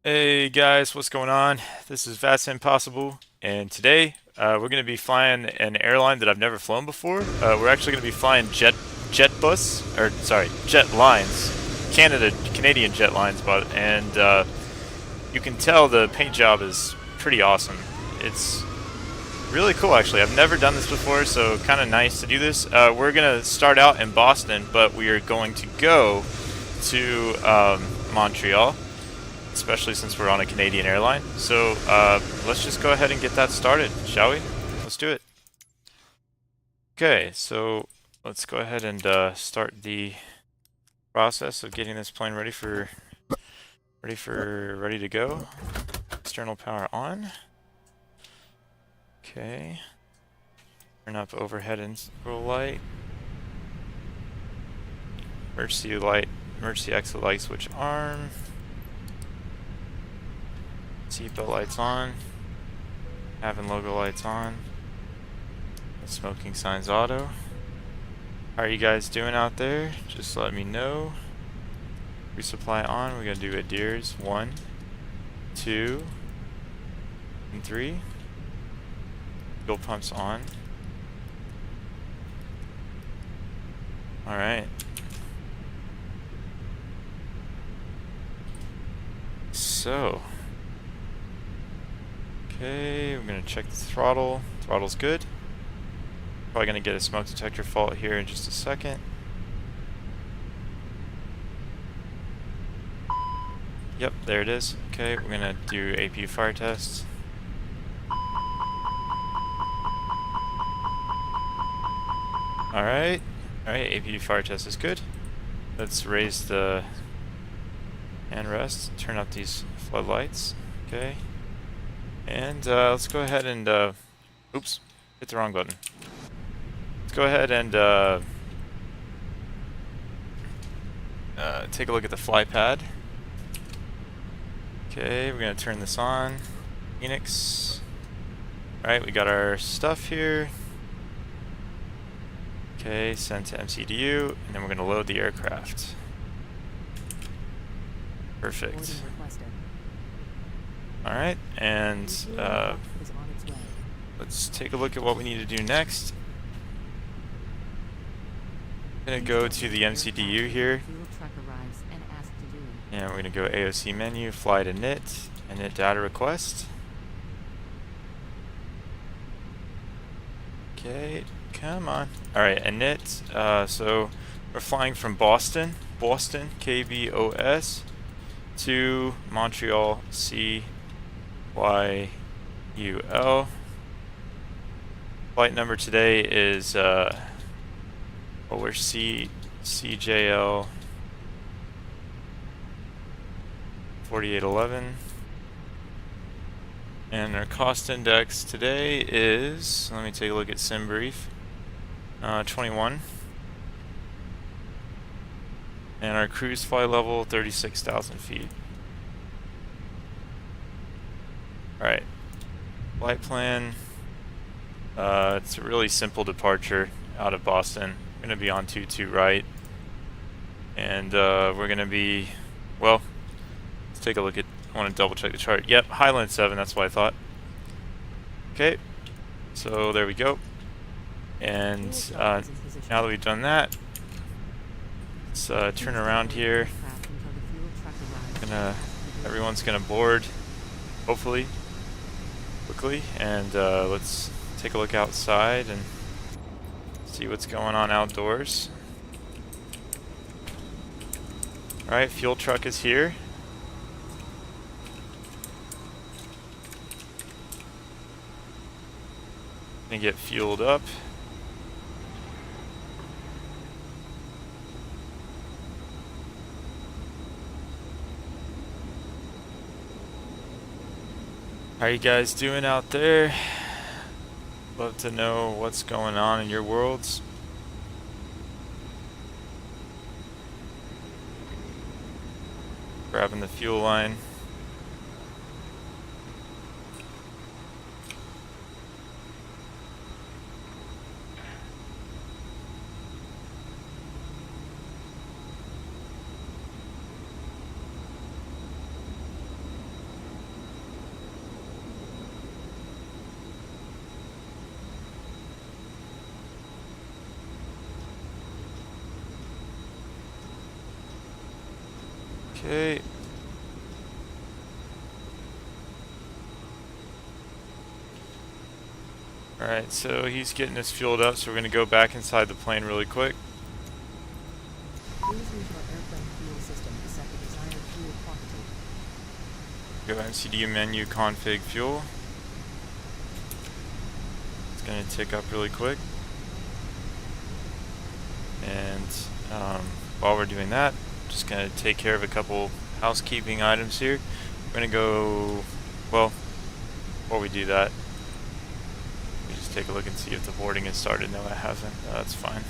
Hey guys, what's going on? This is Vast Impossible, and today we're going to be flying an airline that I've never flown before. We're actually going to be flying jet lines, Canadian jet lines, and you can tell the paint job is pretty awesome. It's really cool, actually. I've never done this before, so kind of nice to do this. We're going to start out in Boston, but we are going to go to Montreal, especially since we're on a Canadian airline. So let's just go ahead and get that started, shall we? Let's do it. Okay, so let's go ahead and start the process of getting this plane ready to go. External power on. Okay. Turn up overhead and roll light. Emergency exit light switch arm. Seatbelt lights on. Having logo lights on. Smoking signs auto. How are you guys doing out there? Just let me know. Resupply on. We're gonna do adheres. 1, 2, and 3. Fuel pumps on. Alright. So. Okay, we're gonna check the throttle. Throttle's good. Probably gonna get a smoke detector fault here in just a second. Yep, there it is. Okay, we're gonna do APU fire test. Alright, APU fire test is good. Let's raise the handrest, turn up these floodlights. Okay, and let's go ahead and, oops, hit the wrong button. Let's go ahead and take a look at the fly pad. Okay, we're gonna turn this on. Phoenix. Alright, we got our stuff here. Okay, send to MCDU, and then we're gonna load the aircraft. Perfect. Alright, and let's take a look at what we need to do next. I'm gonna go to the MCDU here. And we're gonna go AOC menu, fly to init data request. Okay, come on. Alright, init, so we're flying from Boston, KBOS, to Montreal, CYUL. Flight number today is, we're CJL 4811. And our cost index today is, let me take a look at SimBrief, 21. And our cruise flight level, 36,000 feet. Alright, flight plan. It's a really simple departure out of Boston. We're going to be on 22 right. And we're going to be, well, let's take a look at, I want to double check the chart. Yep, Highland 7, that's what I thought. Okay, so there we go. And now that we've done that, let's turn around here. Everyone's gonna board, hopefully, quickly, and let's take a look outside and see what's going on outdoors. Alright, fuel truck is here. Gonna get fueled up. How are you guys doing out there? Love to know what's going on in your worlds. Grabbing the fuel line. Okay. Alright, so he's getting us fueled up, so we're going to go back inside the plane really quick. Please use your airplane fuel system to set the desired fuel quantity. Go MCD menu config fuel. It's going to tick up really quick. And while we're doing that, I'm just going to take care of a couple housekeeping items here. We're going to go, well, before we do that, let me just take a look and see if the boarding has started. No, it hasn't. No, that's fine.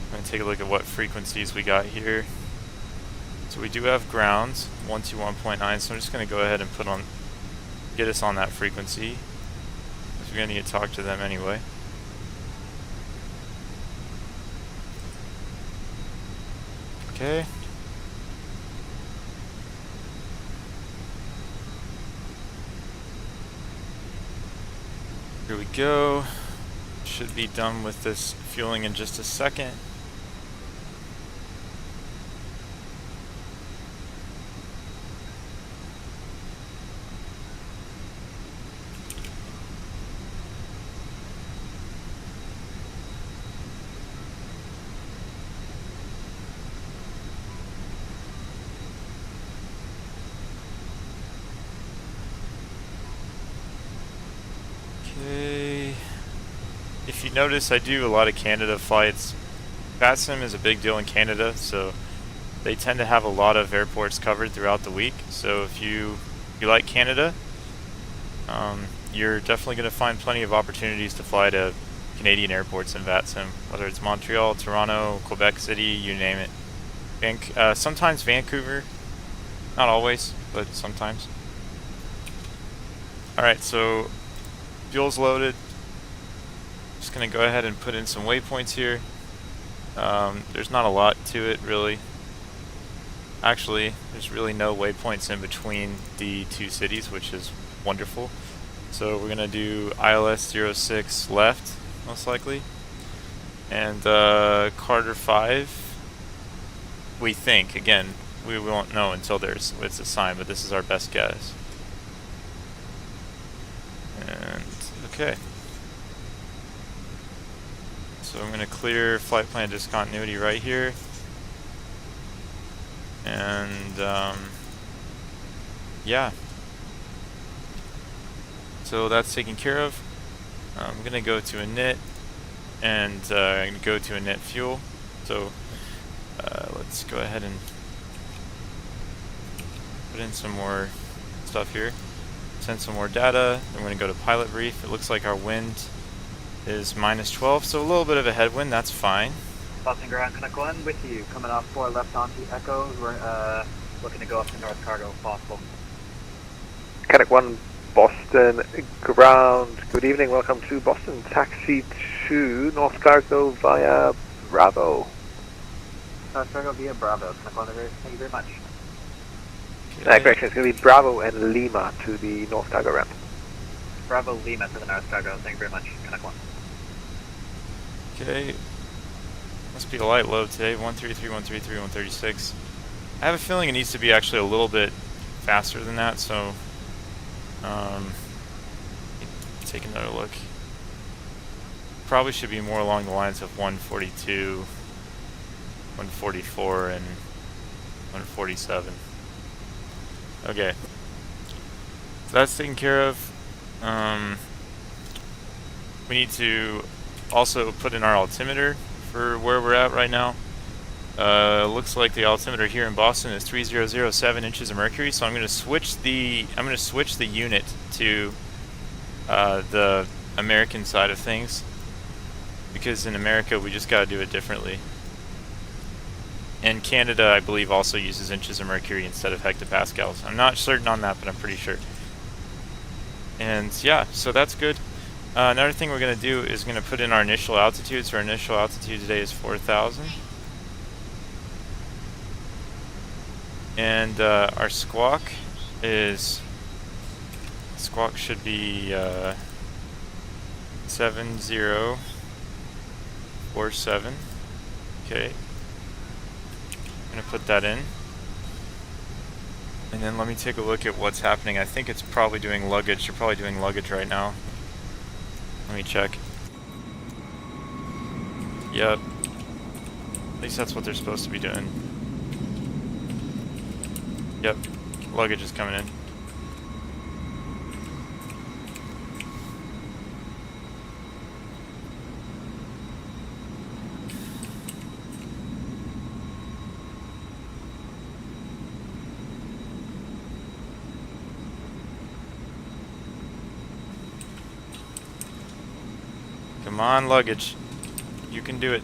I'm going to take a look at what frequencies we got here. So we do have grounds, 121.9, so I'm just going to go ahead and get us on that frequency, because we're going to need to talk to them anyway. Okay. Here we go. Should be done with this fueling in just a second. Okay. If you notice, I do a lot of Canada flights. VATSIM is a big deal in Canada, so they tend to have a lot of airports covered throughout the week. So if you like Canada, you're definitely going to find plenty of opportunities to fly to Canadian airports in VATSIM, whether it's Montreal, Toronto, Quebec City, you name it. Sometimes Vancouver, not always, but sometimes. Alright, so fuel's loaded. Just going to go ahead and put in some waypoints here. There's not a lot to it, really. Actually, there's really no waypoints in between the two cities, which is wonderful. So we're going to do ILS 06 left, most likely. And Carter 5, we think. Again, we won't know until it's assigned, but this is our best guess. And, okay. So I'm going to clear flight plan discontinuity right here. And, yeah. So that's taken care of. I'm going to go to init and go to init fuel. So let's go ahead and put in some more stuff here. Send some more data. I'm going to go to pilot brief. It looks like our wind is -12, so a little bit of a headwind. That's fine. Boston ground, can I go in with you? Coming off 4 left onto Echo. We're looking to go up to North Cargo if possible. Canuck 1, Boston ground. Good evening, welcome to Boston. Taxi to North Cargo via Bravo. North Cargo via Bravo. Canuck 1, thank you very much. Okay. Correction, it's going to be Bravo and Lima to the North Cargo ramp. Bravo Lima to the North Cargo, thank you very much. Canuck 1. Okay. Must be a light load today. 133, 133, 136. I have a feeling it needs to be actually a little bit faster than that, so take another look. Probably should be more along the lines of 142, 144, and 147. Okay. So that's taken care of. We need to also put in our altimeter for where we're at right now. Looks like the altimeter here in Boston is 3007 inches of mercury, so I'm going to switch the unit to the American side of things, because in America we just got to do it differently. And Canada, I believe, also uses inches of mercury instead of hectopascals. I'm not certain on that, but I'm pretty sure. And yeah, so that's good. Another thing we're going to do is going to put in our initial altitude. So our initial altitude today is 4,000. And our squawk should be 7047. Okay. I'm gonna put that in. And then let me take a look at what's happening. I think it's probably doing luggage. You're probably doing luggage right now. Let me check. Yep. At least that's what they're supposed to be doing. Yep. Luggage is coming in. Come on, luggage. You can do it.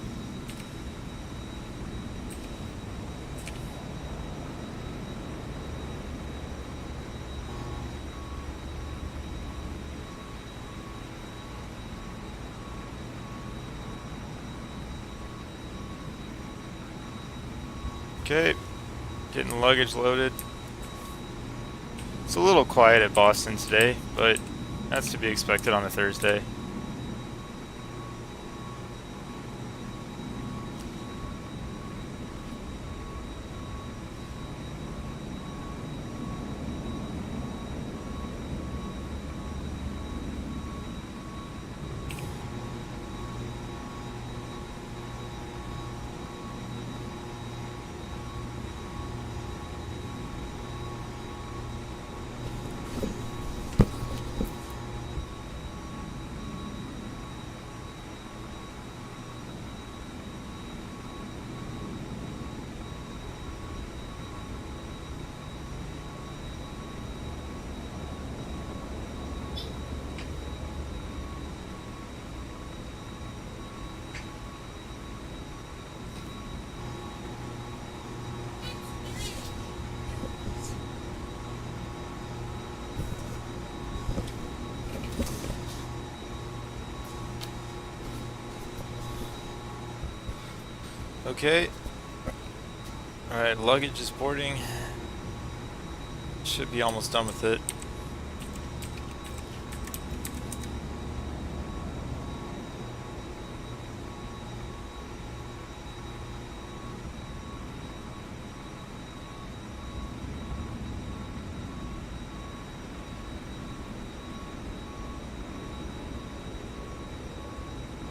Okay, getting luggage loaded. It's a little quiet at Boston today, but that's to be expected on a Thursday. Okay. Alright, luggage is boarding. Should be almost done with it.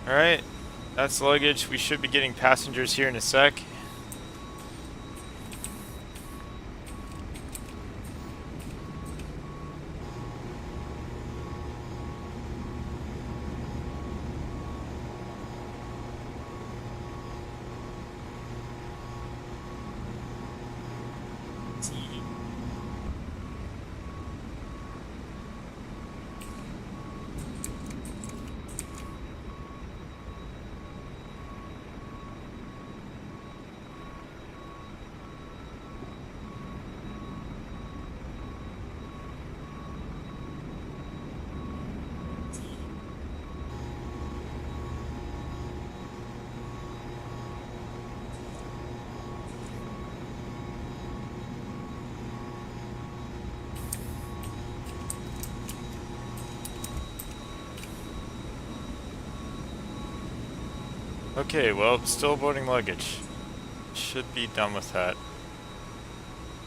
Alright, that's luggage. We should be getting passengers here in a sec. Okay, well, still boarding luggage. Should be done with that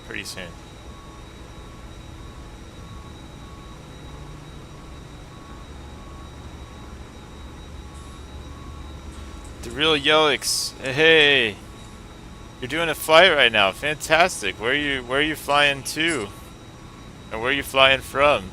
pretty soon. The real Yelix. Hey, you're doing a flight right now. Fantastic. Where are you flying to? And where are you flying from?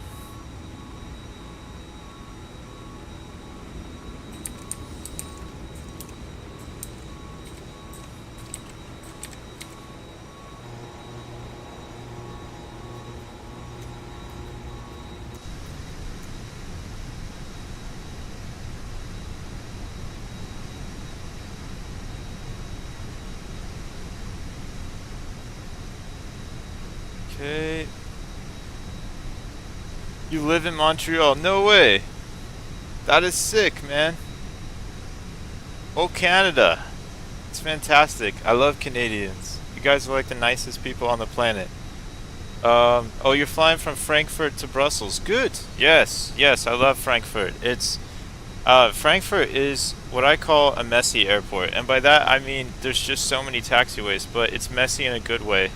Okay. You live in Montreal? No way. That is sick, man. Oh, Canada. It's fantastic. I love Canadians. You guys are like the nicest people on the planet. Oh, you're flying from Frankfurt to Brussels. Good. Yes, I love Frankfurt. Frankfurt is what I call a messy airport, and by that I mean there's just so many taxiways, but it's messy in a good way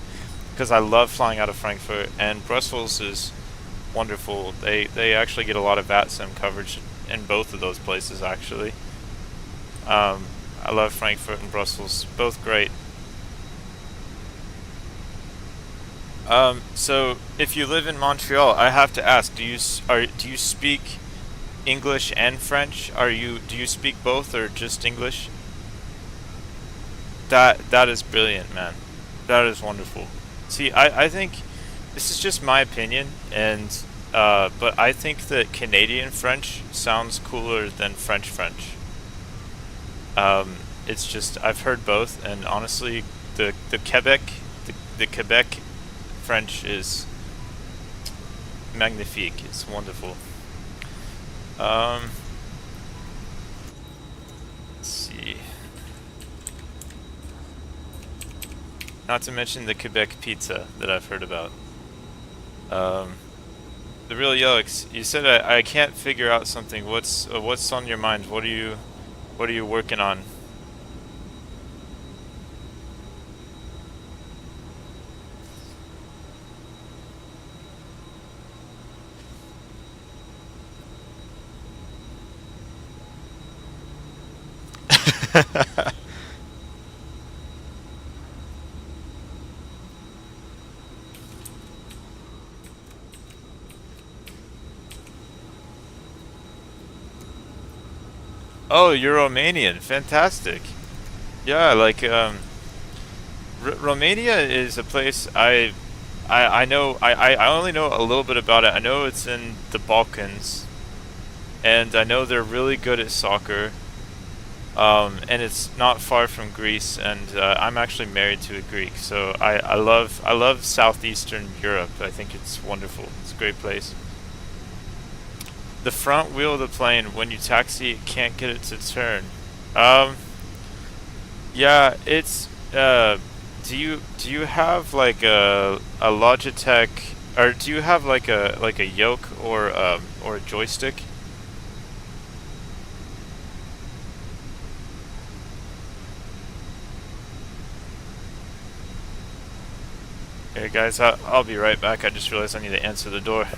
because I love flying out of Frankfurt, and Brussels is wonderful. They actually get a lot of VATSIM coverage in both of those places actually. I love Frankfurt and Brussels, both great. So if you live in Montreal, I have to ask, do you speak English and French? Do you speak both or just English? That is brilliant, man. That is wonderful. See, I think this is just my opinion, and but I think that Canadian French sounds cooler than French French. It's just I've heard both, and honestly, the the Quebec French is magnifique. It's wonderful. Um, let's see. Not to mention the Quebec pizza that I've heard about. Um, the real Yelix, you said I can't figure out something. What's on your mind? What are you working on? Oh, you're Romanian. Fantastic. Yeah, like Romania is a place I know I only know a little bit about it. I know it's in the Balkans, and I know they're really good at soccer. And it's not far from Greece, and I'm actually married to a Greek, so I love southeastern Europe. I think it's wonderful. It's a great place. The front wheel of the plane, when you taxi, it can't get it to turn. Um, yeah, it's do you have like a Logitech, or do you have like a yoke or a joystick? Hey guys, I'll be right back. I just realized I need to answer the door.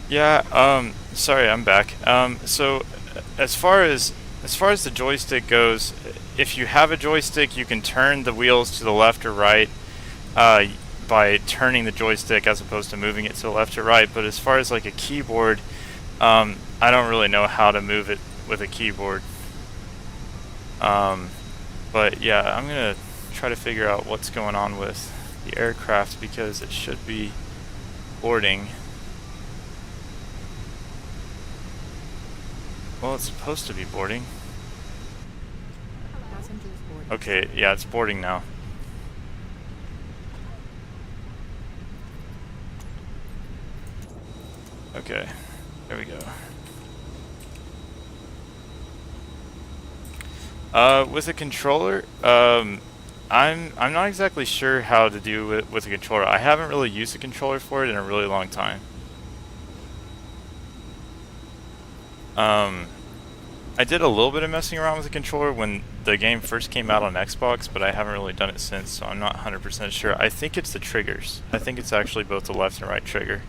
Yeah, sorry, I'm back. So as far as the joystick goes, if you have a joystick, you can turn the wheels to the left or right uh, by turning the joystick as opposed to moving it to the left or right. But as far as like a keyboard, I don't really know how to move it with a keyboard. Um, but yeah, I'm gonna try to figure out what's going on with the aircraft because it should be boarding. Well, it's supposed to be boarding. Passengers boarding. Okay, yeah, it's boarding now. Okay, there we go. With a controller, I'm not exactly sure how to do it with a controller. I haven't really used a controller for it in a really long time. I did a little bit of messing around with the controller when the game first came out on Xbox, but I haven't really done it since, so I'm not 100% sure. I think it's the triggers. I think it's actually both the left and right trigger.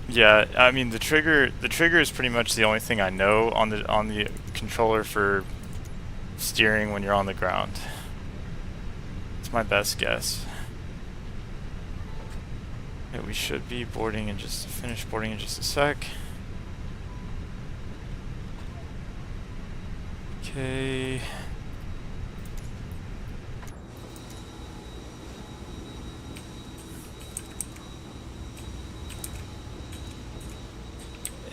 Yeah, I mean the trigger is pretty much the only thing I know on the controller for steering when you're on the ground. It's my best guess. Yeah, we should be boarding in just finish boarding in just a sec. Okay.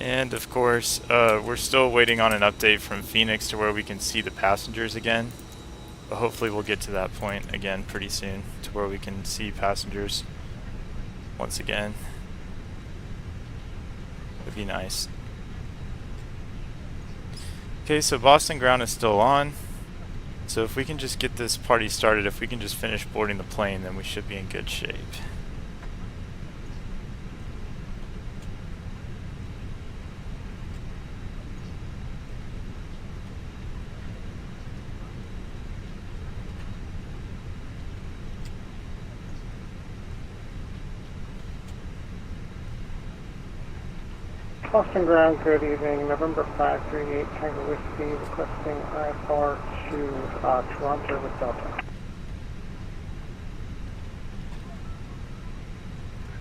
And of course, we're still waiting on an update from Phoenix to where we can see the passengers again. But hopefully we'll get to that point again pretty soon, to where we can see passengers once again. Would be nice. Okay, so Boston ground is still on. So if we can just get this party started, if we can just finish boarding the plane, then we should be in good shape. Boston Ground, good evening. November 538 Tango Whiskey requesting IFR to Toronto with Delta.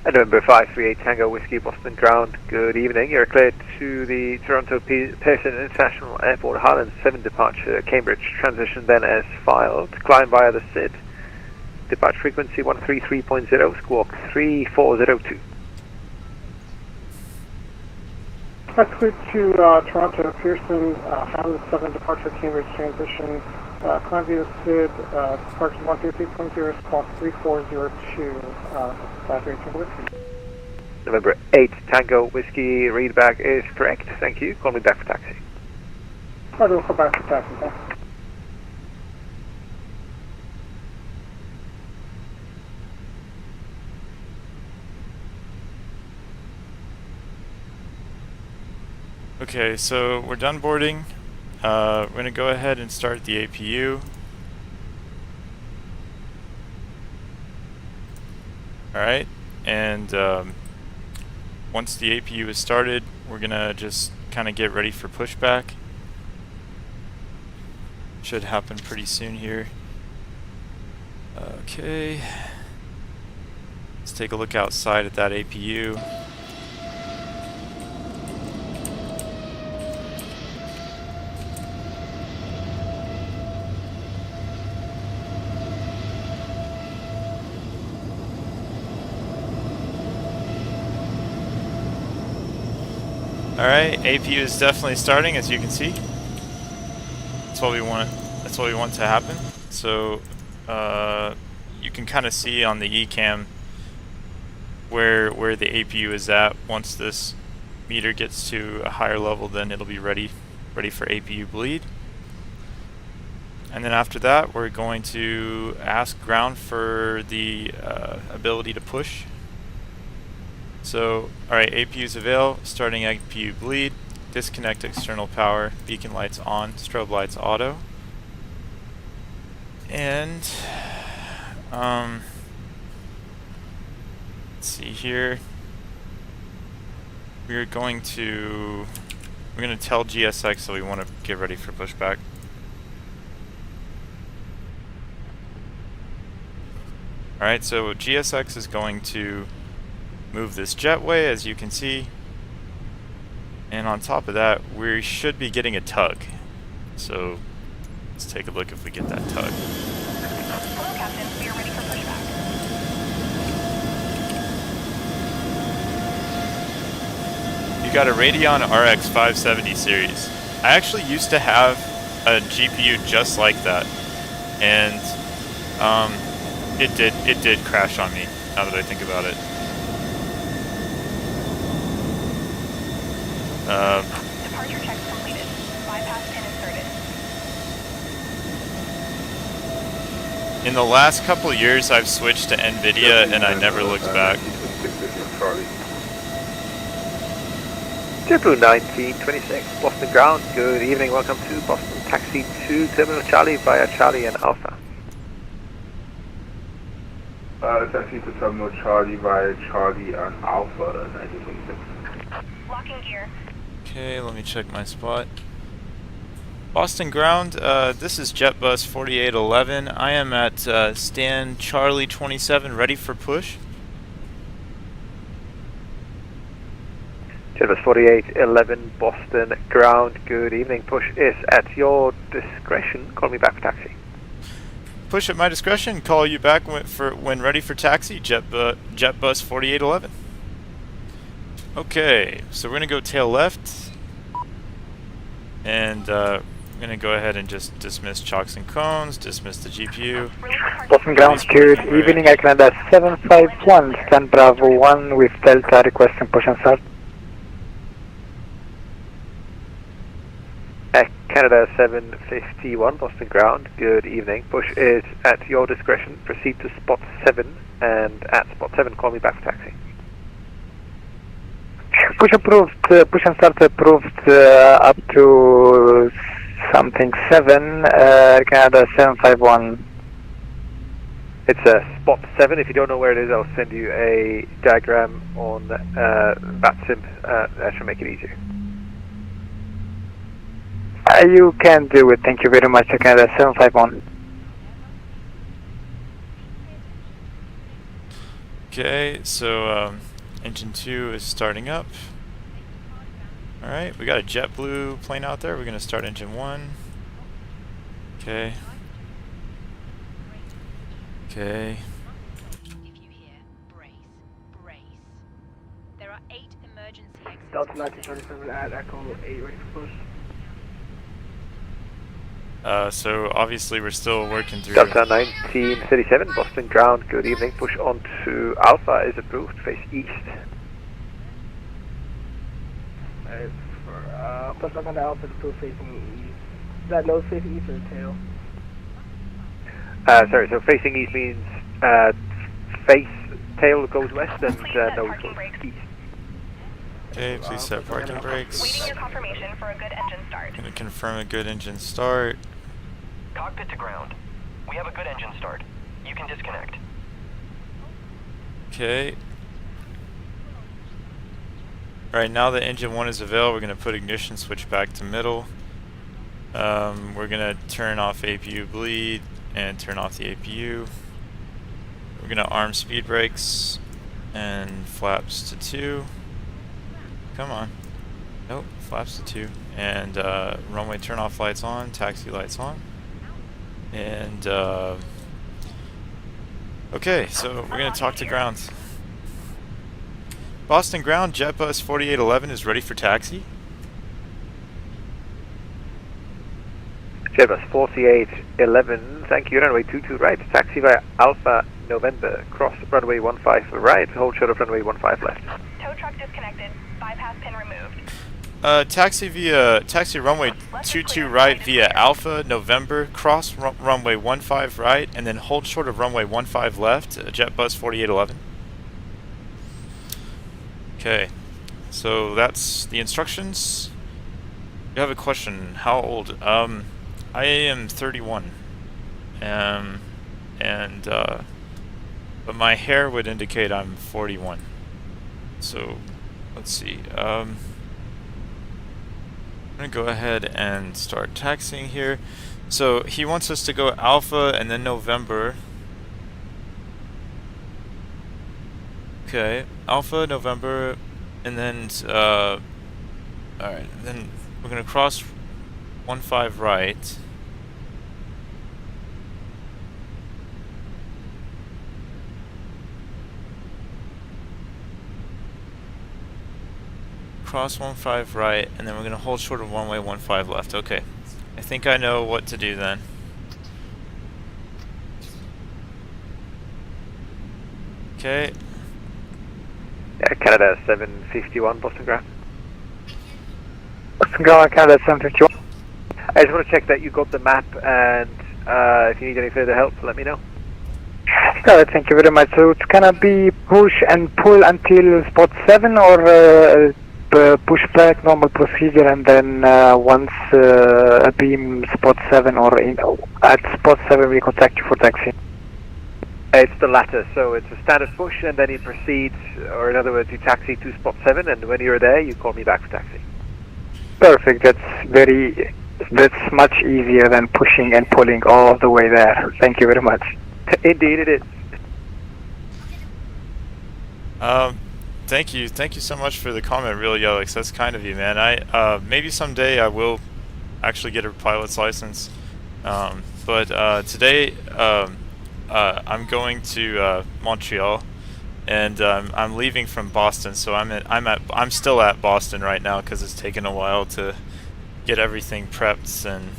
November 538 Tango Whiskey, Boston Ground, good evening. You're cleared to the Toronto Pearson International Airport, Highland 7 departure, Cambridge. Transition then as filed. Climb via the SID. Departure frequency 133.0, squawk 3402. Cleared to Toronto Pearson, Highland 7 departure, Cambridge transition. Climb via the SID, departure 133.0, squawk 3402. 538 Tango Whiskey. November 8 Tango Whiskey, readback is correct. Thank you. Call me back for taxi. Alright, we'll call back for taxi. Thanks. Okay, so we're done boarding. We're going to go ahead and start the APU. Alright, and once the APU is started, we're going to just kind of get ready for pushback. Should happen pretty soon here. Okay. Let's take a look outside at that APU. Alright, APU is definitely starting, as you can see. That's what we want. That's what we want to happen. So you can kind of see on the eCam where the APU is at. Once this meter gets to a higher level, then it'll be ready for APU bleed. And then after that, we're going to ask ground for the ability to push. So, alright, APU's avail, starting APU bleed, disconnect external power, beacon lights on, strobe lights auto. And, let's see here. We're going to tell GSX that we want to get ready for pushback. Alright, so GSX is going to move this jetway, as you can see. And on top of that, we should be getting a tug. So let's take a look if we get that tug. Hello, Captain. We are ready for pushback. You got a Radeon RX 570 series. I actually used to have a GPU just like that, and it did crash on me. Now that I think about it. Departure checks completed. Bypass pin inserted. In the last couple years, I've switched to NVIDIA, and I never looked back. JetBlue 1926, Boston ground. Good evening. Welcome to Boston. Taxi to Terminal Charlie via Charlie and Alpha. Taxi to Terminal Charlie via Charlie and Alpha 1926. Locking gear. Okay, let me check my spot. Boston ground, this is JetBus 4811. I am at stand Charlie 27, ready for push. JetBus 4811, Boston ground. Good evening. Push is at your discretion. Call me back for taxi. Push at my discretion. Call you back when ready for taxi. JetBus 4811. Okay, so we're gonna go tail left, and I'm gonna go ahead and just dismiss chocks and cones, dismiss the GPU. Boston ground, good evening, Air Canada 751, stand Bravo 1 with Delta requesting push and start. Canada 751, Boston ground. Good evening. Push is at your discretion. Proceed to spot 7, and at spot 7, call me back for taxi. Push approved, push and start approved up to something 7, Canada 751. It's spot 7. If you don't know where it is, I'll send you a diagram on VATSIM. That should make it easier. You can do it, thank you very much, Canada 751. Okay, so engine 2 is starting up. Alright, we got a JetBlue plane out there. We're going to start engine 1. Okay. Okay. If you hear, brace, brace. There are 8 emergency exits. Delta 1937 at Echo 8, ready for push. So obviously we're still working through. Delta 1937, Boston ground. Good evening. Push on to Alpha is approved. Face east. Push up on the Alpha is approved facing east. Is that nose facing east or tail? Sorry, so facing east means tail goes west and nose goes east. Okay, please set parking brakes. Waiting your confirmation for a good engine start. Gonna confirm a good engine start. Cockpit to ground. We have a good engine start. You can disconnect. Okay. Alright, now that engine 1 is available, we're going to put ignition switch back to middle. We're going to turn off APU bleed and turn off the APU. We're going to arm speed brakes and flaps to 2. Come on. Nope, flaps to 2. And runway turn off lights on, taxi lights on. And okay, so we're going to talk to ground. Boston ground, JetBus 4811 is ready for taxi. JetBus 4811, thank you, runway 22 right, taxi via Alpha November, cross runway 15 right, hold short of runway 15 left. Tow truck disconnected. Bypass pin removed. Taxi runway 22 right via Alpha November, cross runway 15 right, and then hold short of runway 15 left, JetBus 4811. Okay, so that's the instructions. You have a question, how old? I am 31, but my hair would indicate I'm 41. So, let's see. I'm gonna go ahead and start taxiing here. So he wants us to go Alpha and then November. Okay, Alpha, November, and then alright, then we're gonna cross 15 right. Cross 15 right, and then we're gonna hold short of runway 15 left. Okay, I think I know what to do then. Okay. Yeah, Canada 751, Boston ground. Boston ground, Canada 751. I just want to check that you got the map, and if you need any further help, let me know. Thank you very much. So it's gonna be push and pull until spot 7, or push back, normal procedure, and then once a beam spot 7 or at spot 7 we contact you for taxi. It's the latter, so it's a standard push, and then you proceed, or in other words, you taxi to spot 7, and when you're there, you call me back for taxi. Perfect. That's much easier than pushing and pulling all the way there. Thank you very much. Indeed, it is. Thank you so much for the comment, really, Alex. That's kind of you, man. Maybe someday I will actually get a pilot's license, but today I'm going to Montreal, and I'm leaving from Boston, so I'm still at Boston right now because it's taken a while to get everything prepped, and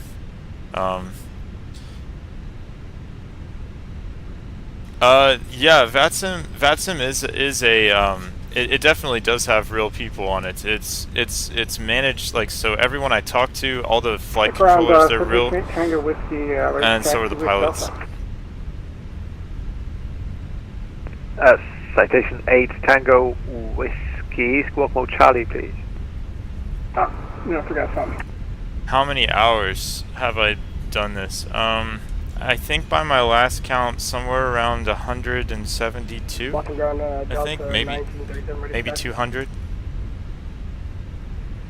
yeah, VATSIM is a it definitely does have real people on it. It's managed, like, so everyone I talk to, all the flight controllers, they're real, and so are the pilots. Citation 8 Tango Whiskey, squawk mode Charlie, please. I forgot something. How many hours have I done this? I think by my last count, somewhere around 172. I think maybe 200.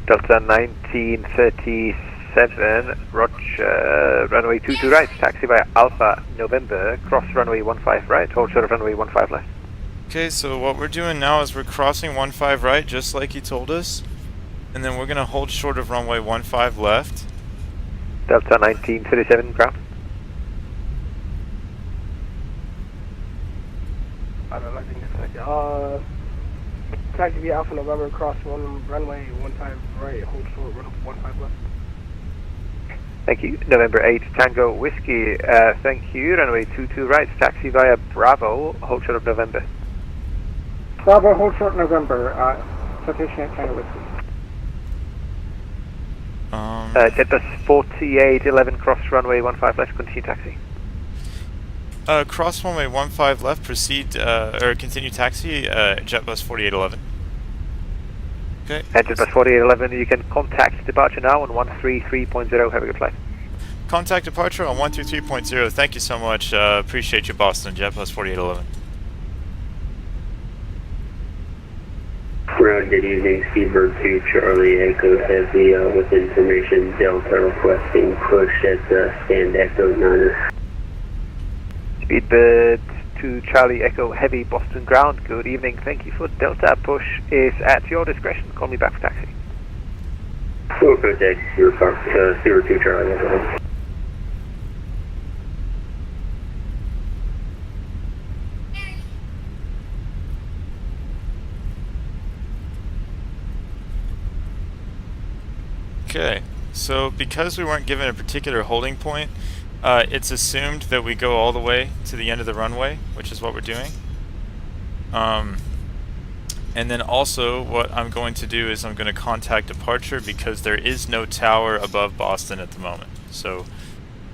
Delta 1937, Roger, runway 22 right, taxi via Alpha November, cross runway 15 right, hold short of runway 15 left. Okay, so what we're doing now is we're crossing 15 right, just like he told us, and then we're gonna hold short of runway 15 left. Delta 1937, ground. Taxi via Alpha November, cross runway 15 right, hold short 15 left. Thank you. November 8 Tango Whiskey, thank you. Runway 22 right, taxi via Bravo, hold short of November. Bravo, hold short November, citation 8 Tango Whiskey. JetBus 4811, cross runway 15 left, continue taxi. Cross runway 15 left, proceed, or continue taxi, JetBus 4811. Okay. And JetBus 4811, you can contact departure now on 133.0, have a good flight. Contact departure on 133.0, thank you so much, appreciate you, Boston, JetBus 4811. Ground, good evening, Seabird 2, Charlie Echo Heavy, with information, Delta requesting push at stand Echo 9. Speedbird to Charlie Echo Heavy, Boston ground, good evening, thank you for Delta, push is at your discretion, call me back for taxi. We'll contact your Seabird 2, Charlie Echo. Okay, so because we weren't given a particular holding point, it's assumed that we go all the way to the end of the runway, which is what we're doing. And then also what I'm going to do is I'm going to contact departure because there is no tower above Boston at the moment. So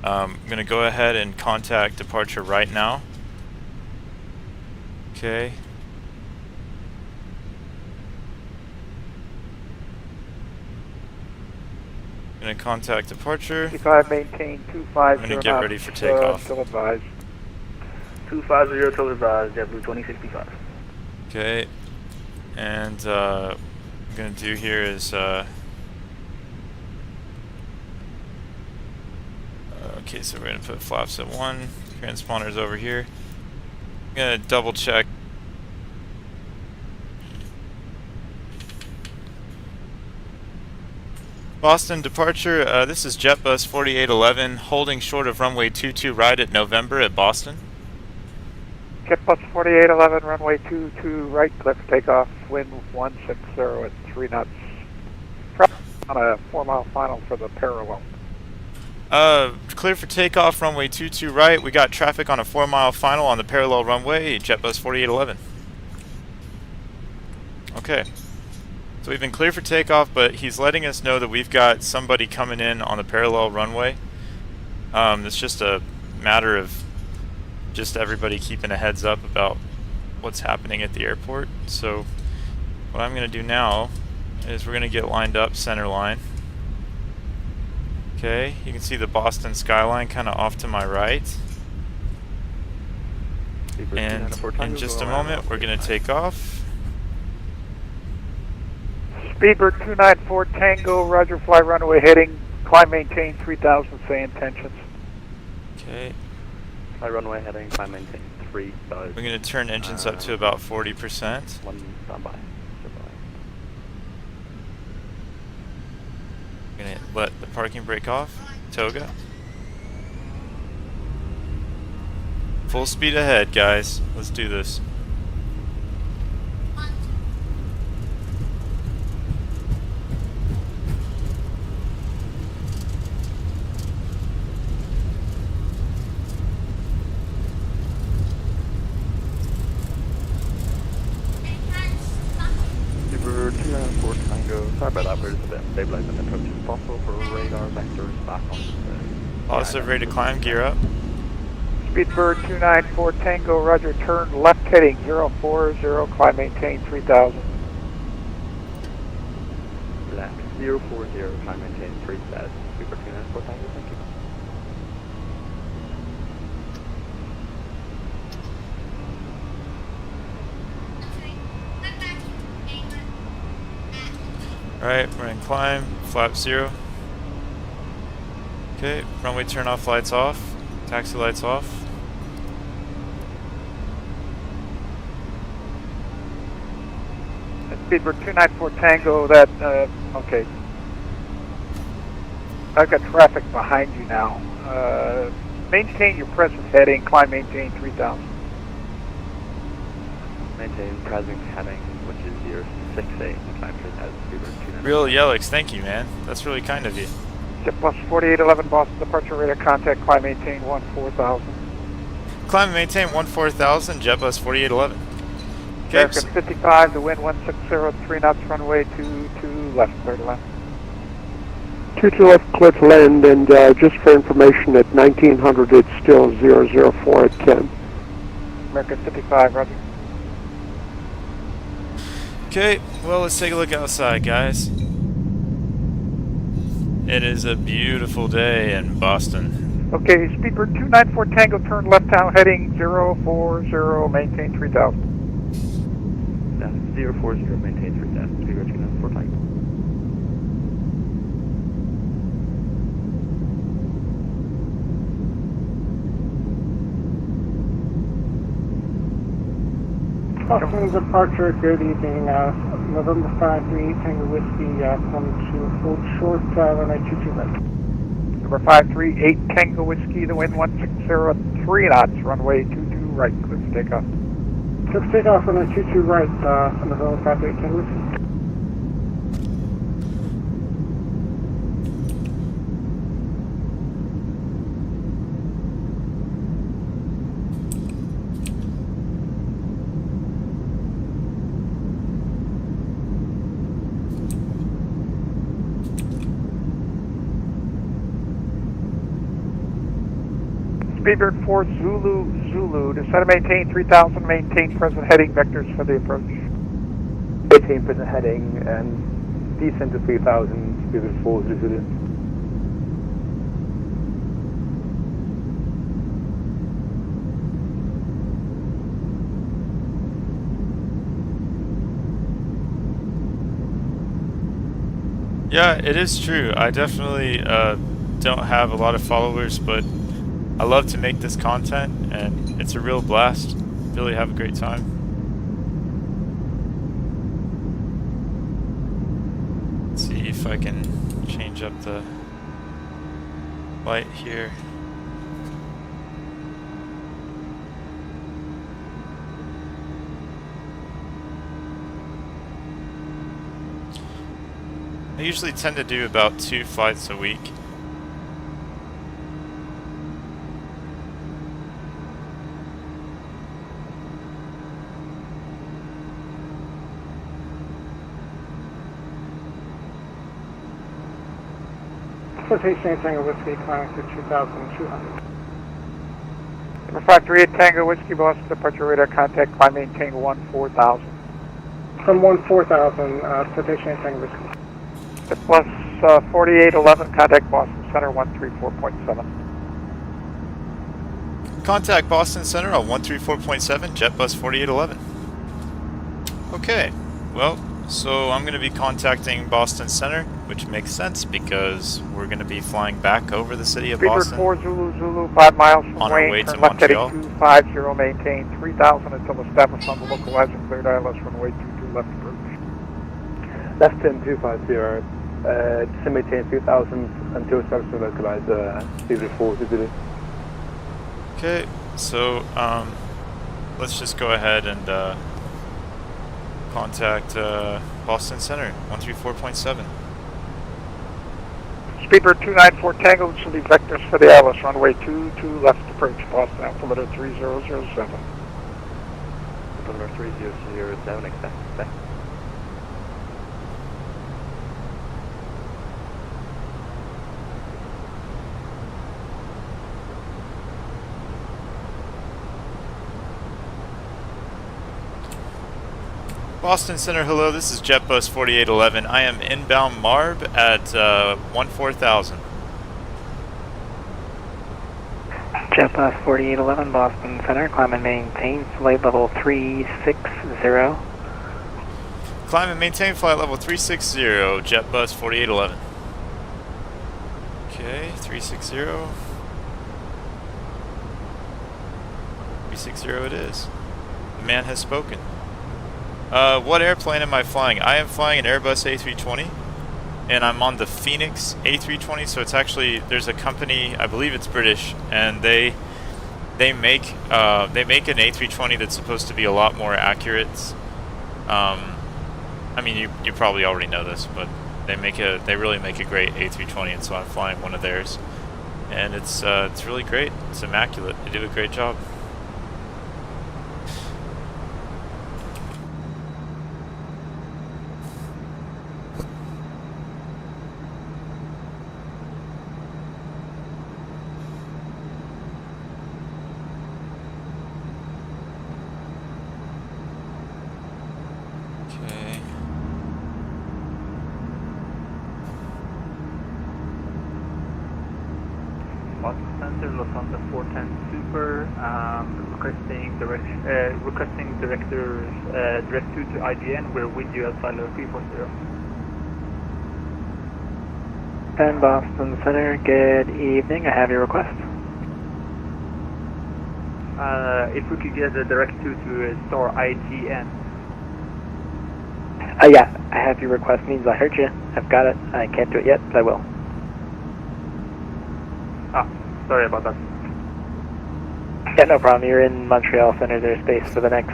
I'm going to go ahead and contact departure right now. Okay. Going to contact departure. 55, maintain 250. I'm going to get ready for takeoff. Still advised. 250, still advised, JetBlue 2065. Okay. And what I'm going to do here is okay, so we're going to put flaps at 1, transponders over here. I'm going to double check. Boston departure, this is JetBus 4811, holding short of runway 22 right at November at Boston. JetBus 4811, runway 22 right, clear for takeoff, wind 160 at 3 knots. On a 4-mile final for the parallel. Clear for takeoff, runway 22 right. We got traffic on a 4-mile final on the parallel runway, JetBus 4811. Okay. So we've been clear for takeoff, but he's letting us know that we've got somebody coming in on the parallel runway. It's just a matter of just everybody keeping a heads up about what's happening at the airport. So what I'm going to do now is we're going to get lined up center line. Okay, you can see the Boston skyline kind of off to my right. And in just a moment, we're going to take off. Speedbird 294 Tango, roger, fly runway heading, climb maintain 3000, say intentions. Okay. Fly runway heading, climb maintain 3000. We're going to turn engines up to about 40%. One standby. We're going to let the parking brake off. Toga. Full speed ahead, guys. Let's do this. Sorry about that, we're just a bit stabilizing the approach as possible for radar vectors back on the... Positive, ready to climb, gear up. Speedbird 294 Tango, roger, turn left heading 040, climb maintain 3000. Left 040, climb maintain 3000. Speedbird 294 Tango, thank you. Alright, we're in climb, flap 0. Okay, runway turn off, lights off, taxi lights off. Speedbird 294 Tango, that, okay. I've got traffic behind you now. Maintain your present heading, climb maintain 3000. Maintain present heading, which is your 68, climb 3000, Speedbird 294. Real Yellix, thank you, man. That's really kind of you. JetBus 4811 Boston departure radar contact, climb maintain 14000. Climb and maintain 14000, JetBus 4811. Okay. American 55, the wind 160, 3 knots, runway 22 left, clear to land. 22 left, clear to land, and just for information, at 1900 it's still 004 at 10. American 55, roger. Okay, well, let's take a look outside, guys. It is a beautiful day in Boston. Okay, Speedbird 294 Tango, turn left now, heading 040, maintain 3000. 040, maintain 3000, Speedbird 294 Tango. Boston departure, good evening. November 538 Tango Whiskey, come to hold short, runway 22 right. Number 538 Tango Whiskey, the wind 160, 3 knots, runway 22 right, clear for takeoff. Clear for takeoff, runway 22 right, November 538 Tango Whiskey. Speedbird 4 Zulu Zulu. Descend and maintain 3000, maintain present heading vectors for the approach. Maintain present heading and descend to 3000, Speedbird 4 Zulu Zulu. Yeah, it is true. I definitely don't have a lot of followers, but I love to make this content, and it's a real blast. Really have a great time. Let's see if I can change up the light here. I usually tend to do about 2 flights a week. Citation Tango Whiskey, climbing to 2200. Number 538 Tango Whiskey, Boston, departure radar contact, climb maintain 14000. From 14000, Citation Tango Whiskey. Plus 4811, contact Boston Center 134.7. Contact Boston Center on 134.7, JetBus 4811. Okay, well, so I'm going to be contacting Boston Center, which makes sense because we're going to be flying back over the city of Boston. 4 Zulu Zulu, 5 miles from on our way Wayne, to turn left heading Montreal. 250, maintain 3000 until established on the localizer, cleared ILS runway 22 left approach. Left turn 250, descend maintain 3000 until established on the localizer, Speedbird 4 Zulu. Okay, so let's just go ahead and contact Boston Center 134.7. Speedbird 294 Tango, this will be vectors for the ILS, runway 22 left approach, Boston altimeter 3007. Altimeter 3007, expect. Boston Center, hello, this is JetBus 4811. I am inbound Marb at 14,000. JetBus 4811, Boston Center, climb and maintain flight level 360. Climb and maintain flight level 360, JetBus 4811. Okay, 360. 360 it is. The man has spoken. What airplane am I flying? I am flying an Airbus A320, and I'm on the Phoenix A320. So it's actually, there's a company, I believe it's British, and they make an A320 that's supposed to be a lot more accurate. I mean, you probably already know this, but they really make a great A320, and so I'm flying one of theirs, and it's really great. It's immaculate. They do a great job. Boston Center, Lufthansa 410 Super, requesting directors direct to IGN. We're with you at flight level 340. 10 Boston Center, good evening. I have your request. If we could get a direct to store IGN. Yeah, I have your request. Means I heard you. I've got it. I can't do it yet, but I will. Sorry about that. Yeah, no problem. You're in Montreal Center's airspace for the next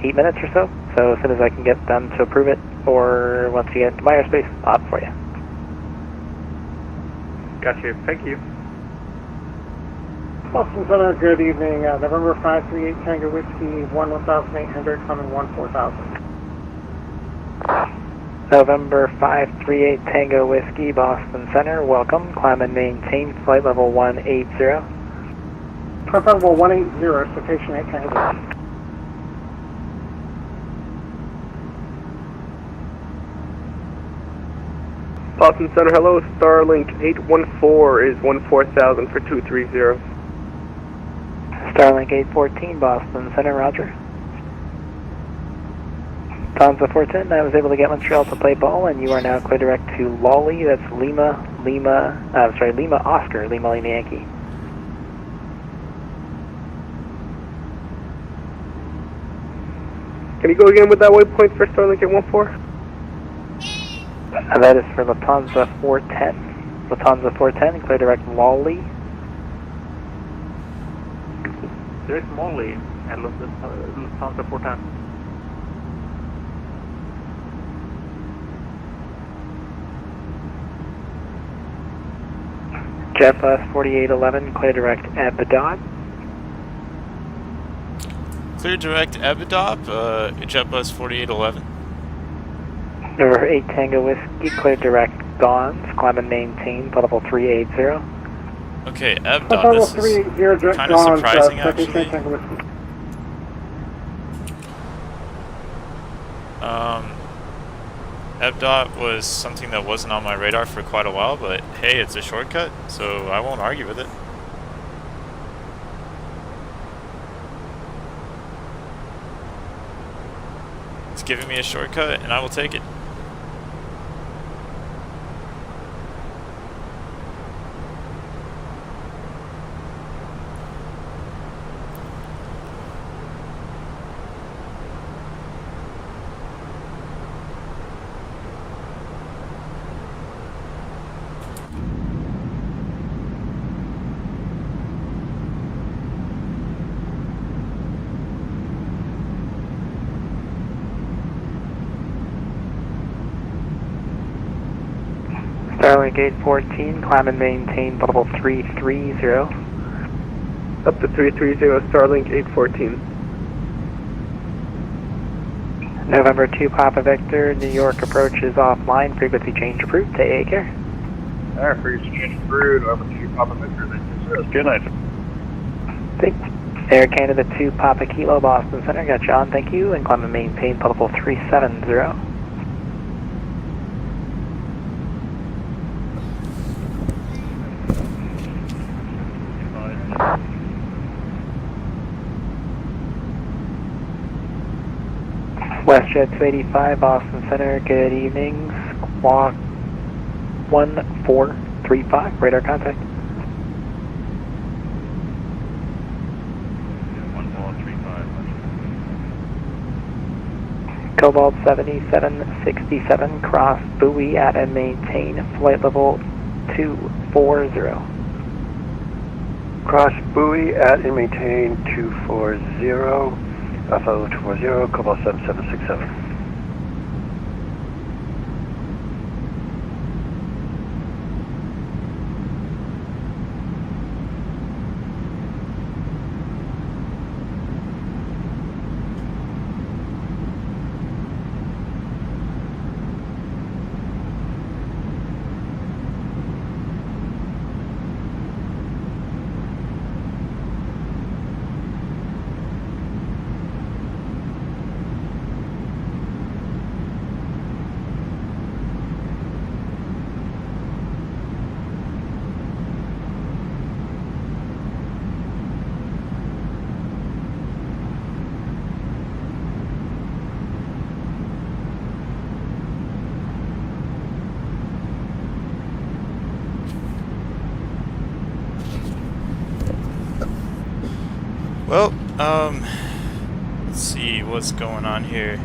8 minutes or so. So as soon as I can get them to approve it, or once you get into my airspace, I'll have it for you. Got you. Thank you. Boston Center, good evening. November 538 Tango Whiskey, 1800, coming 14000. November 538 Tango Whiskey, Boston Center, welcome. Climb and maintain flight level 180. Profitable 180, citation 8 Tango Whiskey. Boston Center, hello. Starlink 814 is 14,000 for 230. Starlink 814, Boston Center, roger. Tonza 410, I was able to get Montreal to play ball, and you are now clear direct to Lolly. That's Lima Oscar, Lima Yankee. Can you go again with that waypoint for Starlink 814? That is for Lufthansa 410. Lufthansa 410, clear direct Lolly. Direct Lolly and Lufthansa 410. JetBus 4811, clear direct Abbott. Clear direct Abbott, JetBus 4811. Number 8 Tango Whiskey, clear direct Gons, climb and maintain, level 380. Okay, Abbott, Level this 380, is direct kind of Gons, surprising citation 8 actually. Tango Whiskey. Abbott was something that wasn't on my radar for quite a while, but hey, it's a shortcut, so I won't argue with it. It's giving me a shortcut, and I will take it. Starlink 814, climb and maintain, level 330. Up to 330, Starlink 814. November 2 Papa Victor, New York approach is offline, frequency change approved, take care. Alright, frequency change approved, November 2 Papa Victor, good night. Thanks. Air Canada 2 Papa Kilo, Boston Center, got you on, thank you, and climb and maintain, level 370. WestJet 285, Boston Center, good evening. Squawk 1435, radar contact. 1435. Cobalt 7767, cross buoy at and maintain, flight level 240. Cross buoy at and maintain 240. Alpha 240, Cobalt 7767. Well, let's see what's going on here.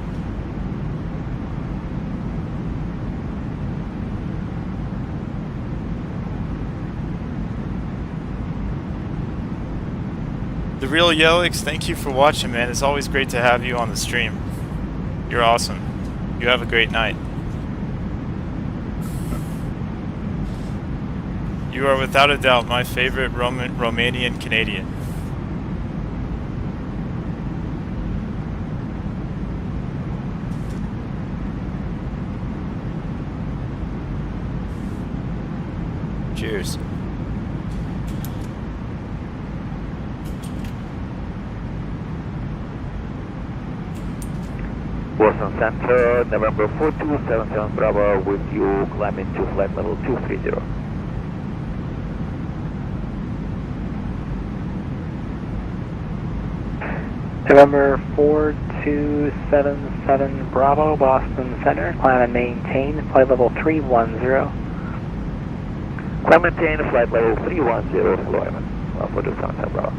The Real Yelix, thank you for watching, man. It's always great to have you on the stream. You're awesome. You have a great night. You are without a doubt my favorite Romanian Canadian. Cheers. Boston Center, November 4277 Bravo, with you climbing to flight level 230. November 4277 Bravo, Boston Center, climb and maintain flight level 310. Climb and maintain flight level 310, deployment. 4277 Bravo.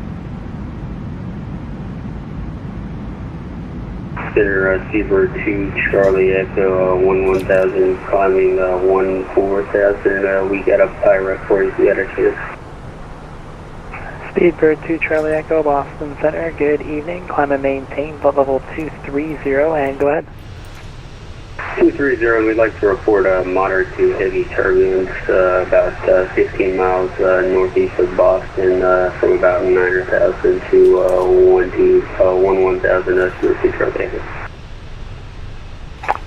Center, Seabird 2, Charlie Echo, 1000, climbing 14,000. We got a pilot for you, if you got a chance. Speedbird 2 Charlie Echo, Boston Center, good evening. Climb and maintain flight level 230, and go ahead. 230, we'd like to report a moderate to heavy turbulence about 15 miles northeast of Boston from about 9,000 to 11,000 Speedbird 2 Charlie Echo.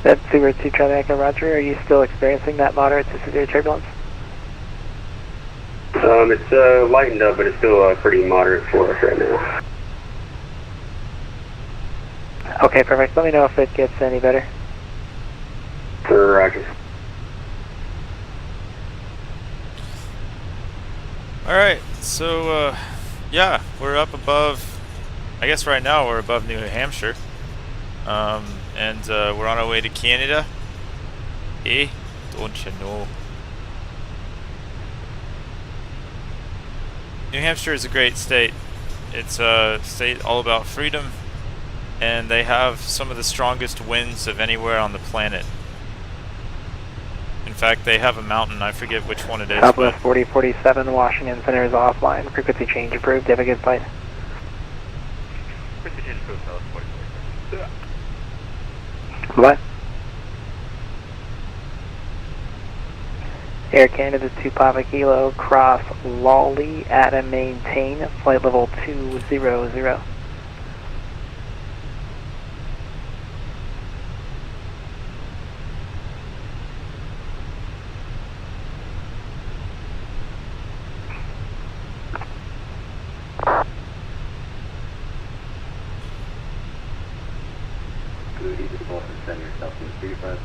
That's Speedbird 2 Charlie Echo, roger. Are you still experiencing that moderate to severe turbulence? It's lightened up, but it's still pretty moderate for us right now. Okay, perfect. Let me know if it gets any better. Roger. Alright, so, yeah, we're up above, I guess right now we're above New Hampshire. And we're on our way to Canada. Eh? Don't you know? New Hampshire is a great state. It's a state all about freedom, and they have some of the strongest winds of anywhere on the planet. In fact, they have a mountain, I forget which one it is. Southwest 4047, Washington Center is offline. Frequency change approved. Have a good flight. Frequency change approved, Southwest 4047. What? Air Canada 2 Papa Kilo, cross Lawley at and maintain flight level 200.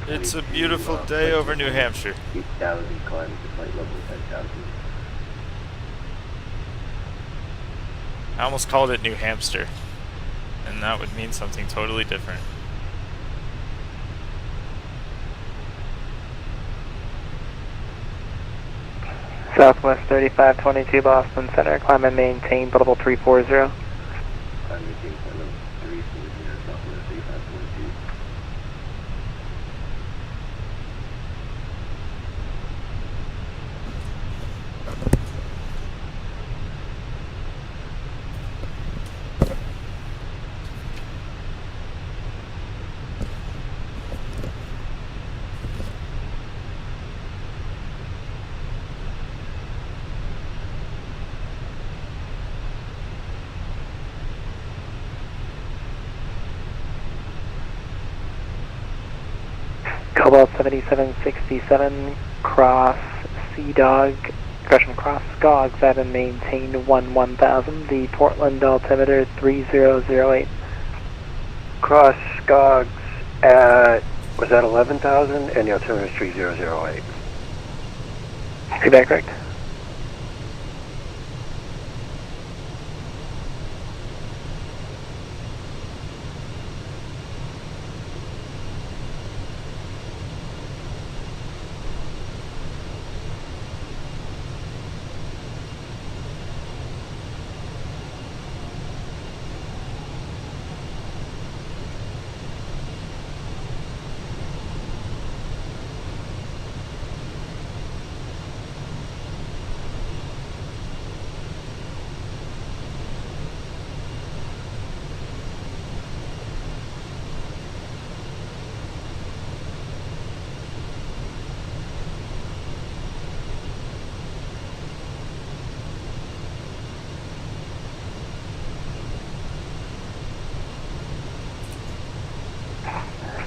It's a beautiful day over New Hampshire. I almost called it New Hamster, and that would mean something totally different. Southwest 3522 Boston Center, climb and maintain level 340. Cobalt 7767, cross Sea Dog, correction, cross Skogs at and maintain 1000, the Portland altimeter 3008. Cross Skogs at, was that 11,000? And the altimeter is 3008. Feedback correct?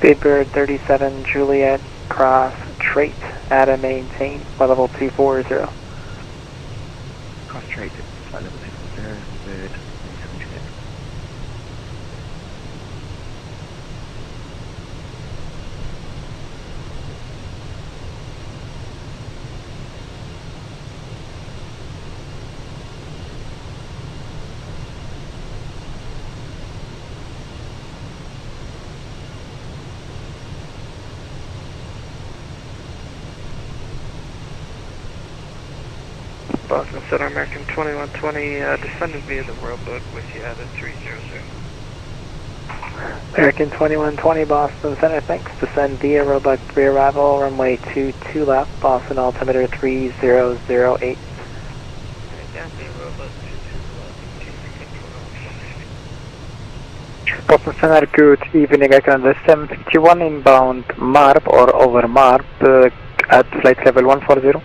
Speedbird 37 Juliet, cross Trait at and maintain flight level 240. Cross Trait, flight level 240, bird 37 Juliet. Boston Center, American 2120, descended via the roadbook with you at a 300. American 2120, Boston Center, thanks. Descend via roebuck pre-arrival, runway 22 left, Boston altimeter 3008. Boston Center, good evening. I can the 751 inbound MARP or over MARP at flight level 140.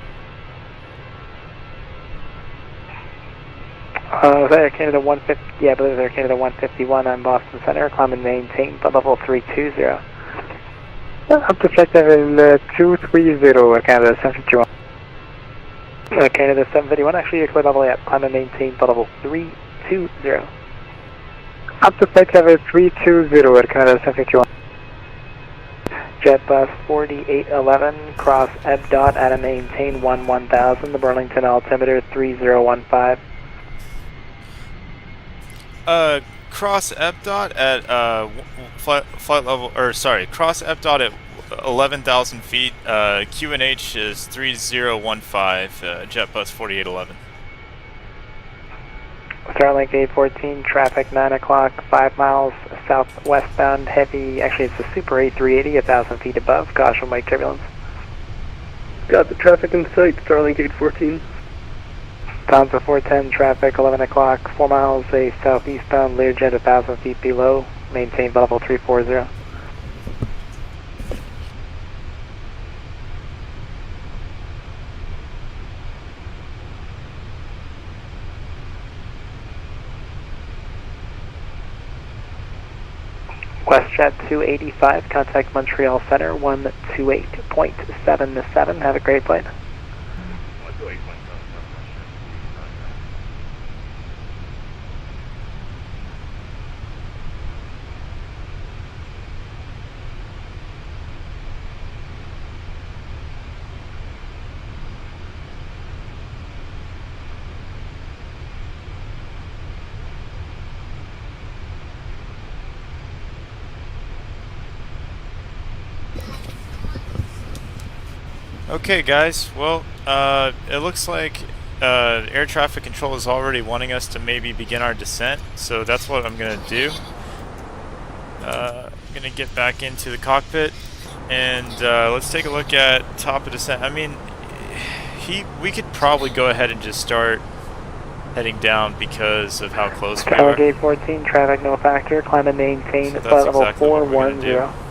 Air Canada 150, yeah, I believe Air Canada 151 on Boston Center, climb and maintain for level 320. Up to flight level 230, Air Canada 751. Air Canada 751, actually you're clear level yet, climb and maintain for level 320. Up to flight level 320, Air Canada 751. JetBus 4811, cross EBDOT at a maintain 1000, the Burlington altimeter 3015. Cross EBDOT at flight level, or sorry, cross EBDOT at 11,000 feet. QNH is 3015. JetBus 4811. Starlink 814, traffic 9 o'clock, 5 miles southwestbound, heavy, actually it's a Super A380, 1,000 feet above, caution wake turbulence. Got the traffic in sight, Starlink 814. Tonsa 410, traffic 11 o'clock, 4 miles, a southeastbound, Learjet 1,000 feet below, maintain level 340. WestJet 285, contact Montreal Center 128.77. Have a great flight. Okay guys, well, it looks like air traffic control is already wanting us to maybe begin our descent, so that's what I'm going to do. I'm going to get back into the cockpit, and let's take a look at top of descent. I mean, we could probably go ahead and just start heading down because of how close we are. Gate 14, traffic no factor, climb and maintain, So flight level exactly what we're gonna 410.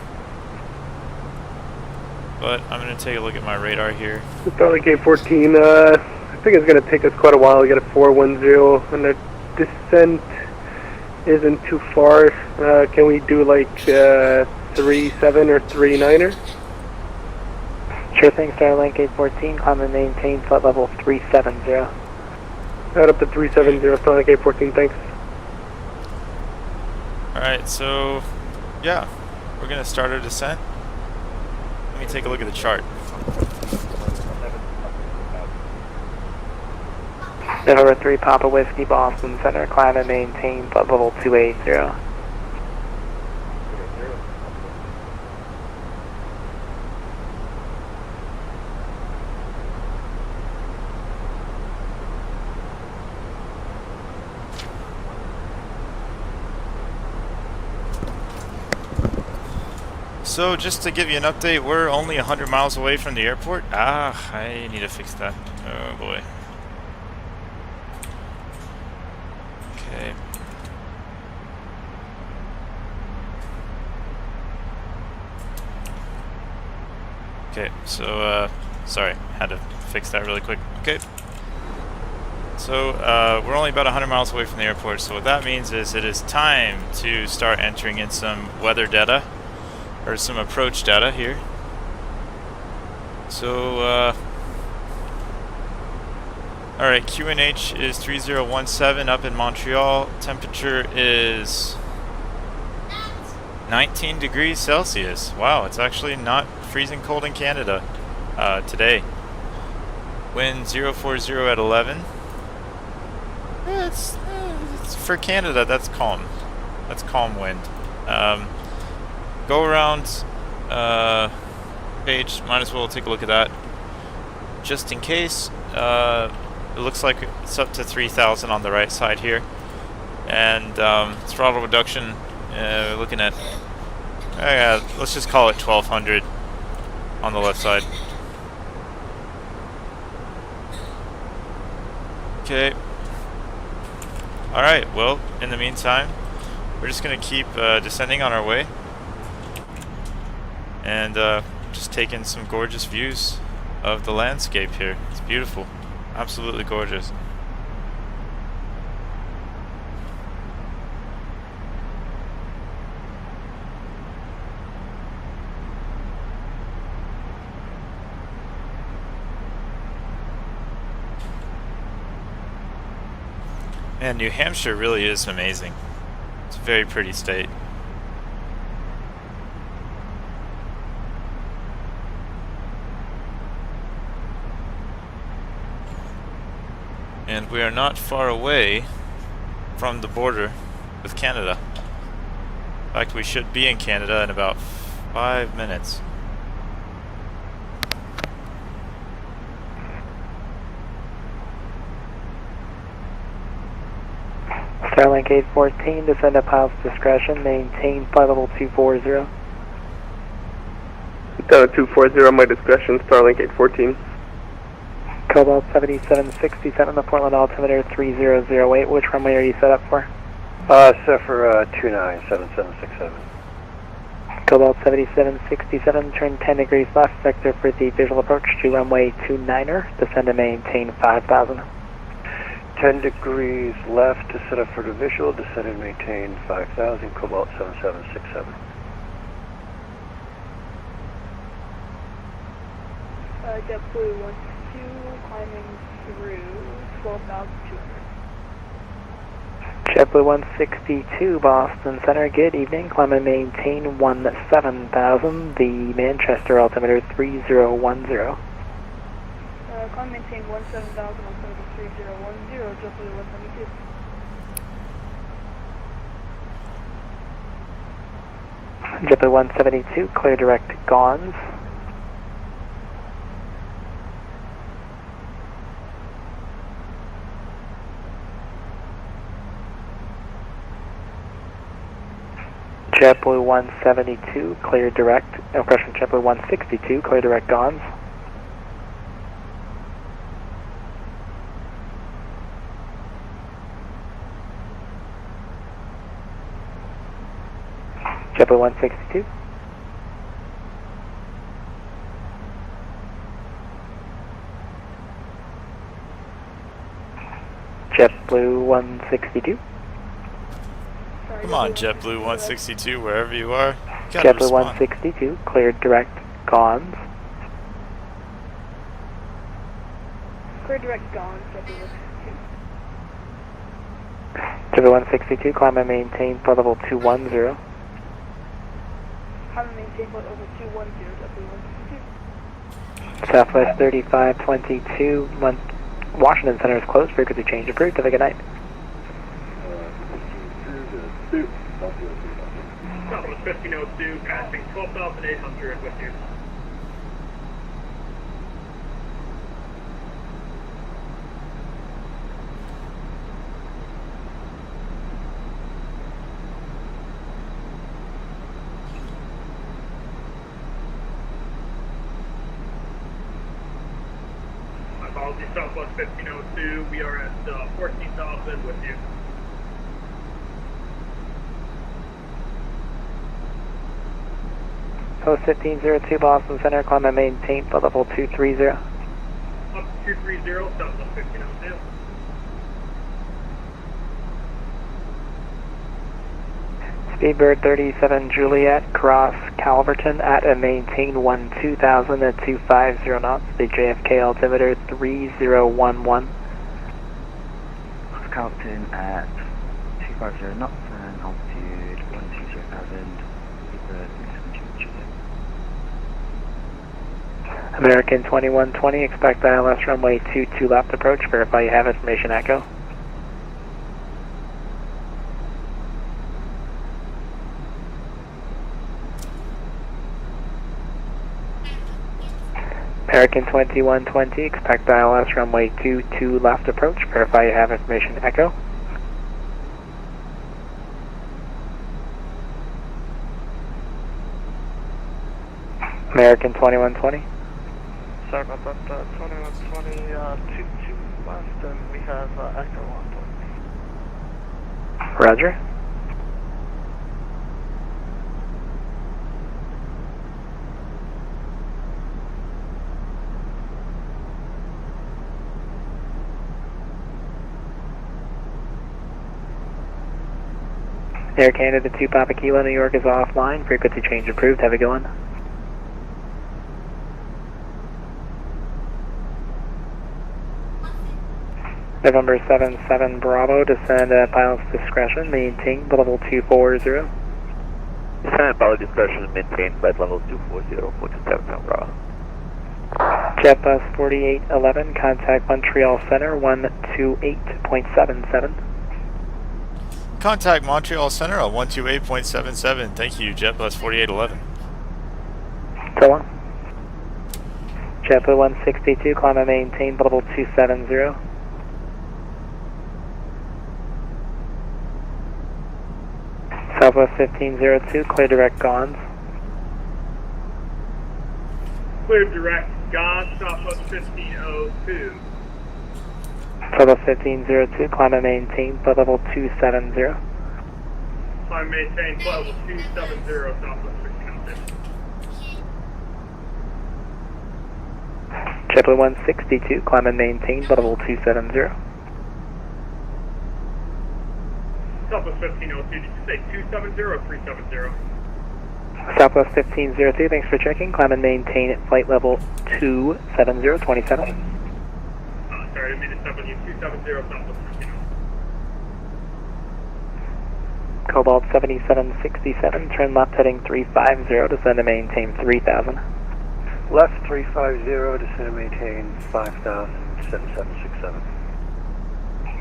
But I'm going to take a look at my radar here. Starlink 814, I think it's going to take us quite a while to get a 410, and the descent isn't too far. Can we do like 3.7 or 3.9er? Sure thing, Starlink 814, climb and maintain, flight level 370. Right up to 370, Starlink 814, thanks. Alright, so yeah, we're going to start our descent. Let me take a look at the chart. November 3, Papa Whiskey, Boston Center, climb and maintain, flight level 280. So just to give you an update, we're only 100 miles away from the airport. Ah, I need to fix that. Oh boy. Okay. Okay, so sorry, had to fix that really quick. Okay. So we're only about 100 miles away from the airport, so what that means is it is time to start entering in some weather data, or some approach data here. So, alright, QNH is 3017 up in Montreal. Temperature is 19 degrees Celsius. Wow, it's actually not freezing cold in Canada today. Wind 040 at 11. It's for Canada, that's calm. That's calm wind. Go around page, might as well take a look at that just in case. It looks like it's up to 3,000 on the right side here. And throttle reduction, looking at, let's just call it 1,200 on the left side. Okay. Alright, well, in the meantime, we're just going to keep descending on our way. And just taking some gorgeous views of the landscape here. It's beautiful. Absolutely gorgeous. And New Hampshire really is amazing. It's a very pretty state. And we are not far away from the border with Canada. In fact, we should be in Canada in about 5 minutes. Starlink 814, descend at pilot's discretion, maintain flight level 240. Down at 240, my discretion, Starlink 814. Cobalt 7767, the Portland altimeter 3008. Which runway are you set up for? Set for 297767. Cobalt 7767, turn 10 degrees left, vector for the visual approach to runway 29er, descend and maintain 5000. 10 degrees left to set up for the visual, descend and maintain 5000, Cobalt 7767. JetBlue 162, climbing through 12,200. JetBlue 162, Boston Center, good evening. Climb and maintain 17,000, the Manchester altimeter 3010. Climb maintain 17,000, altimeter 3010, JetBlue 172. JetBlue 172, clear direct Gons. JetBlue 172, clear direct, correction, JetBlue 162, clear direct Gons. JetBlue 162. JetBlue 162. Come on, JetBlue 162, wherever you are. You JetBlue respond. 162, cleared direct Gons. Clear direct gone, JetBlue 162. JetBlue 162, climb and maintain flight level 210. Climb and maintain flight over 210, JetBlue 162. Southwest 3522, Washington Center is closed, frequency change approved, have a good night. Southwest 1502, passing 12,800 with you. My apologies, Southwest 1502, we are at 14,000 with you. Post 1502, Boston Center, climb and maintain flight level 230. Up to 230, Southwest 1502. Speedbird 37 Juliet, cross Calverton at and maintain 12,000 at 250 knots, the JFK altimeter 3011. Cross Calverton at 250 knots and altitude 120,000. Speedbird 37 Juliet. American 2120, expect ILS runway 22 left approach, verify you have information echo. American 2120, expect ILS runway 22 left approach. Verify you have information echo. American 2120. Sorry about that, 2120, 22 left, and we have echo on board. Roger. Air Canada 2 Papa Kilo, New York is offline. Frequency change approved. Have a good one. November 77 Bravo, descend at pilot's discretion, maintain level 240. Descend pilot discretion, maintain flight level 240, 47 Bravo. JetBus 4811, contact Montreal Center 128.77. Contact Montreal Center on 128.77. Thank you, JetBus 4811. So long. JetBus 162, climb and maintain level 270. Southwest 1502, clear direct Gons. Clear direct, Gone, Southwest 1502. Southwest 1502, climb and maintain flight level 270. Climb maintain flight level 270, Southwest 1502. JetBlue 162, climb and maintain flight level 270. Southwest 1502, did you say 270 or 370? Southwest 1502, thanks for checking. Climb and maintain at flight level 270, 27. Sorry, I didn't mean to step on you. 270, Southwest 1502. Cobalt 7767, turn left heading 350, descend and maintain 3000. Left 350, descend and maintain 5,07767.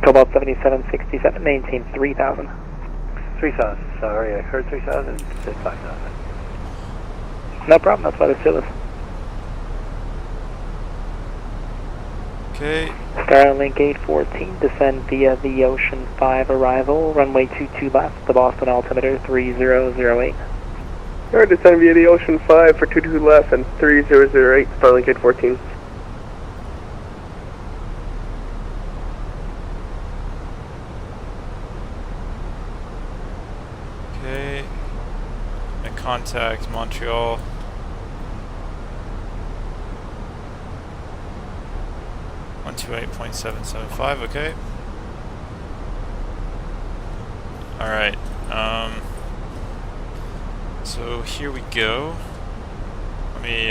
Cobalt 7767, maintain 3000. 3,000, sorry, I heard 3,000, said 5,000. No problem, that's why there's two of us. Okay. Starlink 814, descend via the Ocean 5 arrival, runway 22 left, the Boston altimeter 3008. Alright, descend via the Ocean 5 for 22 left and 3008, Starlink 814. Okay. And contact Montreal. To 8.775, okay. Alright, so here we go. Let me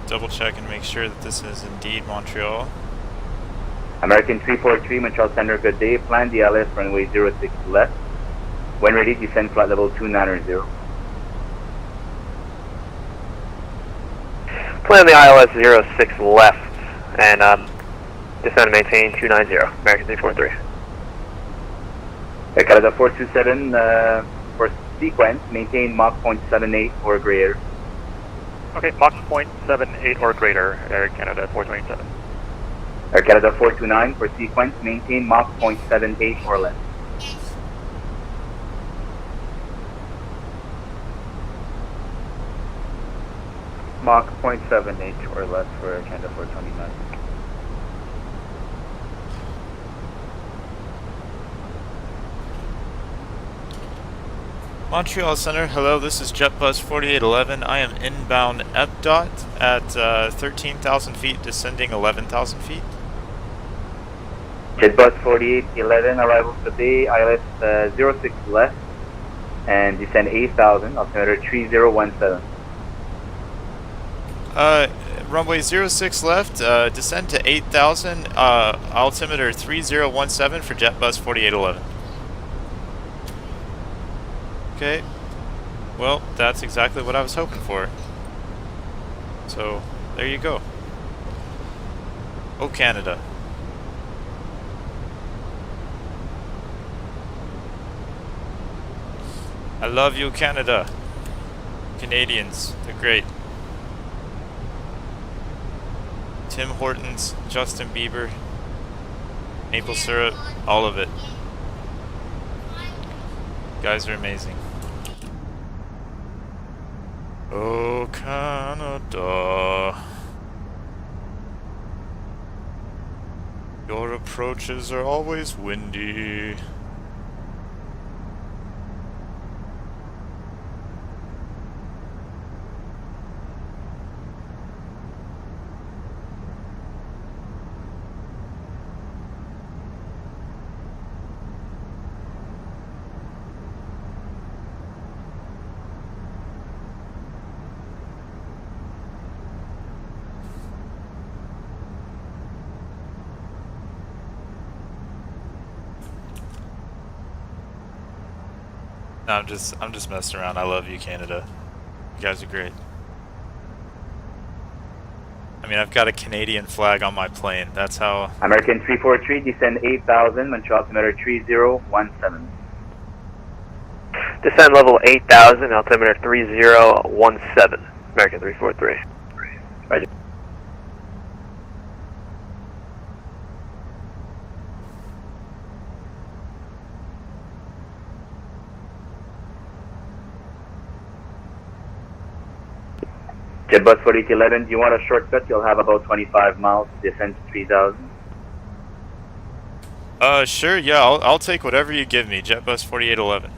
double check and make sure that this is indeed Montreal. American 343, Montreal Center, good day. Plan the ILS runway 06 left. When ready, descend flight level 290. Plan the ILS 06 left and descend and maintain 290, American 343. Air Canada 427, for sequence, maintain Mach 0.78 or greater. Okay, Mach 0.78 or greater, Air Canada 427. Air Canada 429, for sequence, maintain Mach 0.78 or less. Mach 0.78 or less for Air Canada 429. Montreal Center, hello, this is JetBus 4811. I am inbound EPDOT at 13,000 feet, descending 11,000 feet. JetBus 4811, arrival today, ILS 06 left, and descend 8,000, altimeter 3017. Runway 06 left, descend to 8,000, altimeter 3017 for JetBus 4811. Okay, well, that's exactly what I was hoping for. So, there you go. Oh, Canada. I love you, Canada. Canadians, they're great. Tim Hortons, Justin Bieber, maple syrup, all of it. You guys are amazing. Oh, Canada. Your approaches are always windy. No, I'm just messing around. I love you, Canada. You guys are great. I mean, I've got a Canadian flag on my plane. That's how. American 343, descend 8,000, Montreal altimeter 3017. Descend level 8,000, altimeter 3017. American 343. Roger. JetBus 4811, do you want a shortcut? You'll have about 25 miles to descend to 3,000. Sure, yeah, I'll take whatever you give me. JetBus 4811.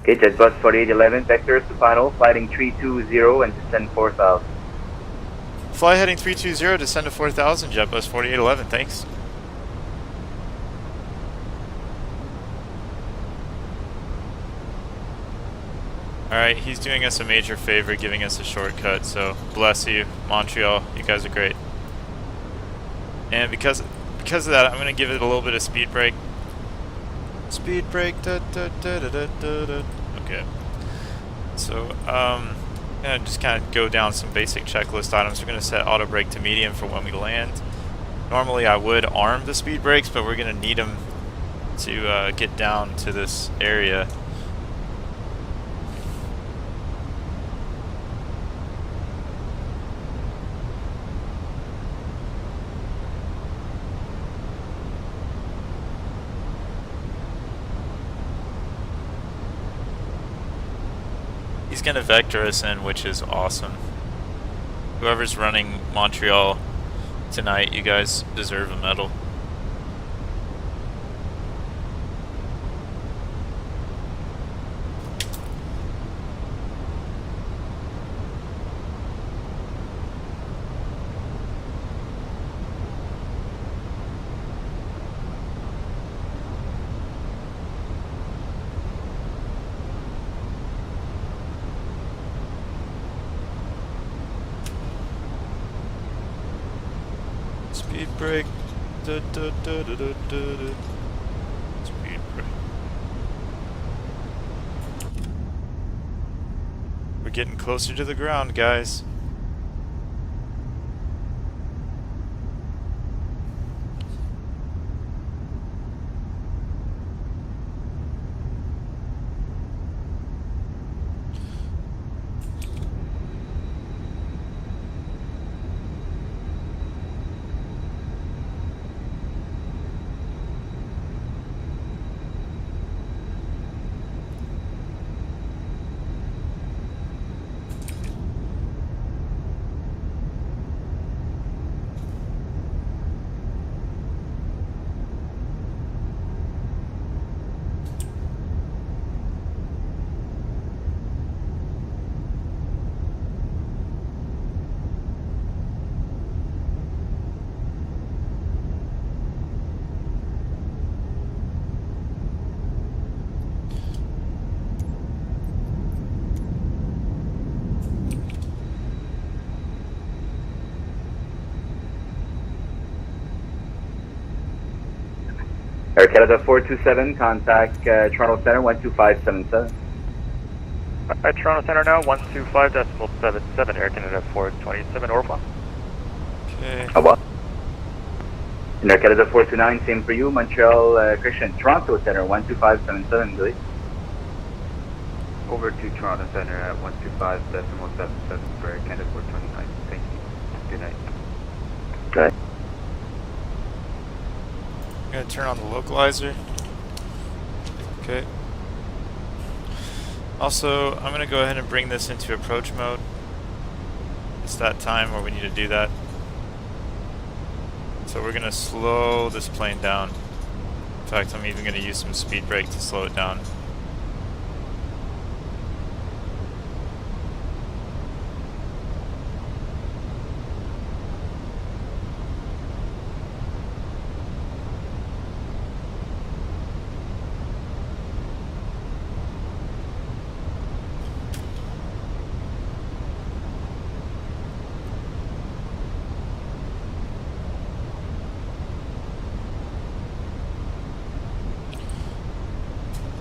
Okay, JetBus 4811, vectors to final, flighting 320 and descend 4,000. Fly heading 320, descend to 4,000, JetBus 4811, thanks. Alright, he's doing us a major favor, giving us a shortcut, so bless you, Montreal, you guys are great. And because of that, I'm going to give it a little bit of speed brake. Speed brake, da da da da da da da. Okay. So, gonna just kind of go down some basic checklist items. We're going to set auto brake to medium for when we land. Normally I would arm the speed brakes, but we're going to need them to get down to this area. He's going to vector us in, which is awesome. Whoever's running Montreal tonight, you guys deserve a medal. Speed brake. Da, da, da, da, da, da, da. Speed brake. We're getting closer to the ground, guys. Air Canada 427, contact Toronto Center 12577. Alright, Toronto Center now, 125.77, Air Canada 427, au revoir. Okay. Au revoir. And Air Canada 429, same for you, Montreal Christian, Toronto Center 12577, please. Over to Toronto Center at 125.77 for Air Canada 429. Thank you. Good night. Right. I'm gonna turn on the localizer. Okay. Also, I'm gonna go ahead and bring this into approach mode. It's that time where we need to do that. So we're gonna slow this plane down. In fact, I'm even gonna use some speed brake to slow it down.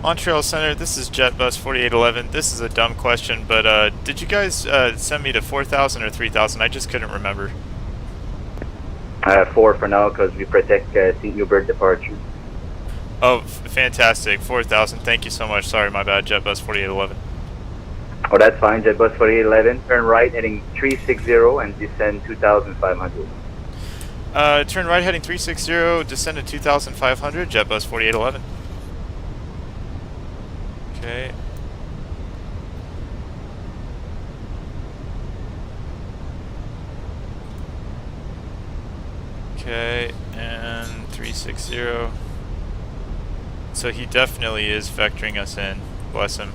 Montreal Center, this is JetBus 4811. This is a dumb question, but did you guys send me to 4,000 or 3,000? I just couldn't remember. 4 for now, because we protect St. Hubert departure. Oh, fantastic. 4,000. Thank you so much. Sorry, my bad. JetBus 4811. Oh, that's fine. JetBus 4811. Turn right, heading 360, and descend 2,500. Turn right, heading 360, descend to 2,500. JetBus 4811. Okay. Okay, and 360. So he definitely is vectoring us in. Bless him.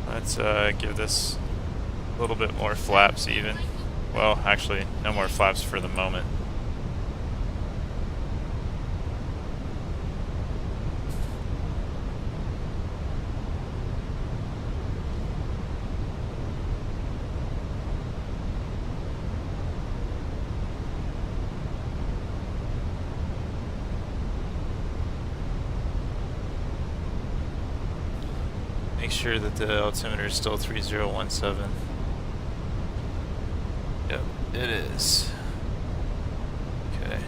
Let's give this a little bit more flaps even. Well, actually, no more flaps for the moment. Make sure that the altimeter is still 3017. Yep, it is. Okay.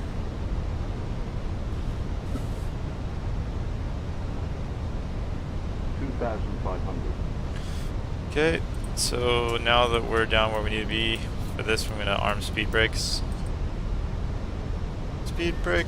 Okay, so now that we're down where we need to be for this, we're going to arm speed brakes. Speed brake.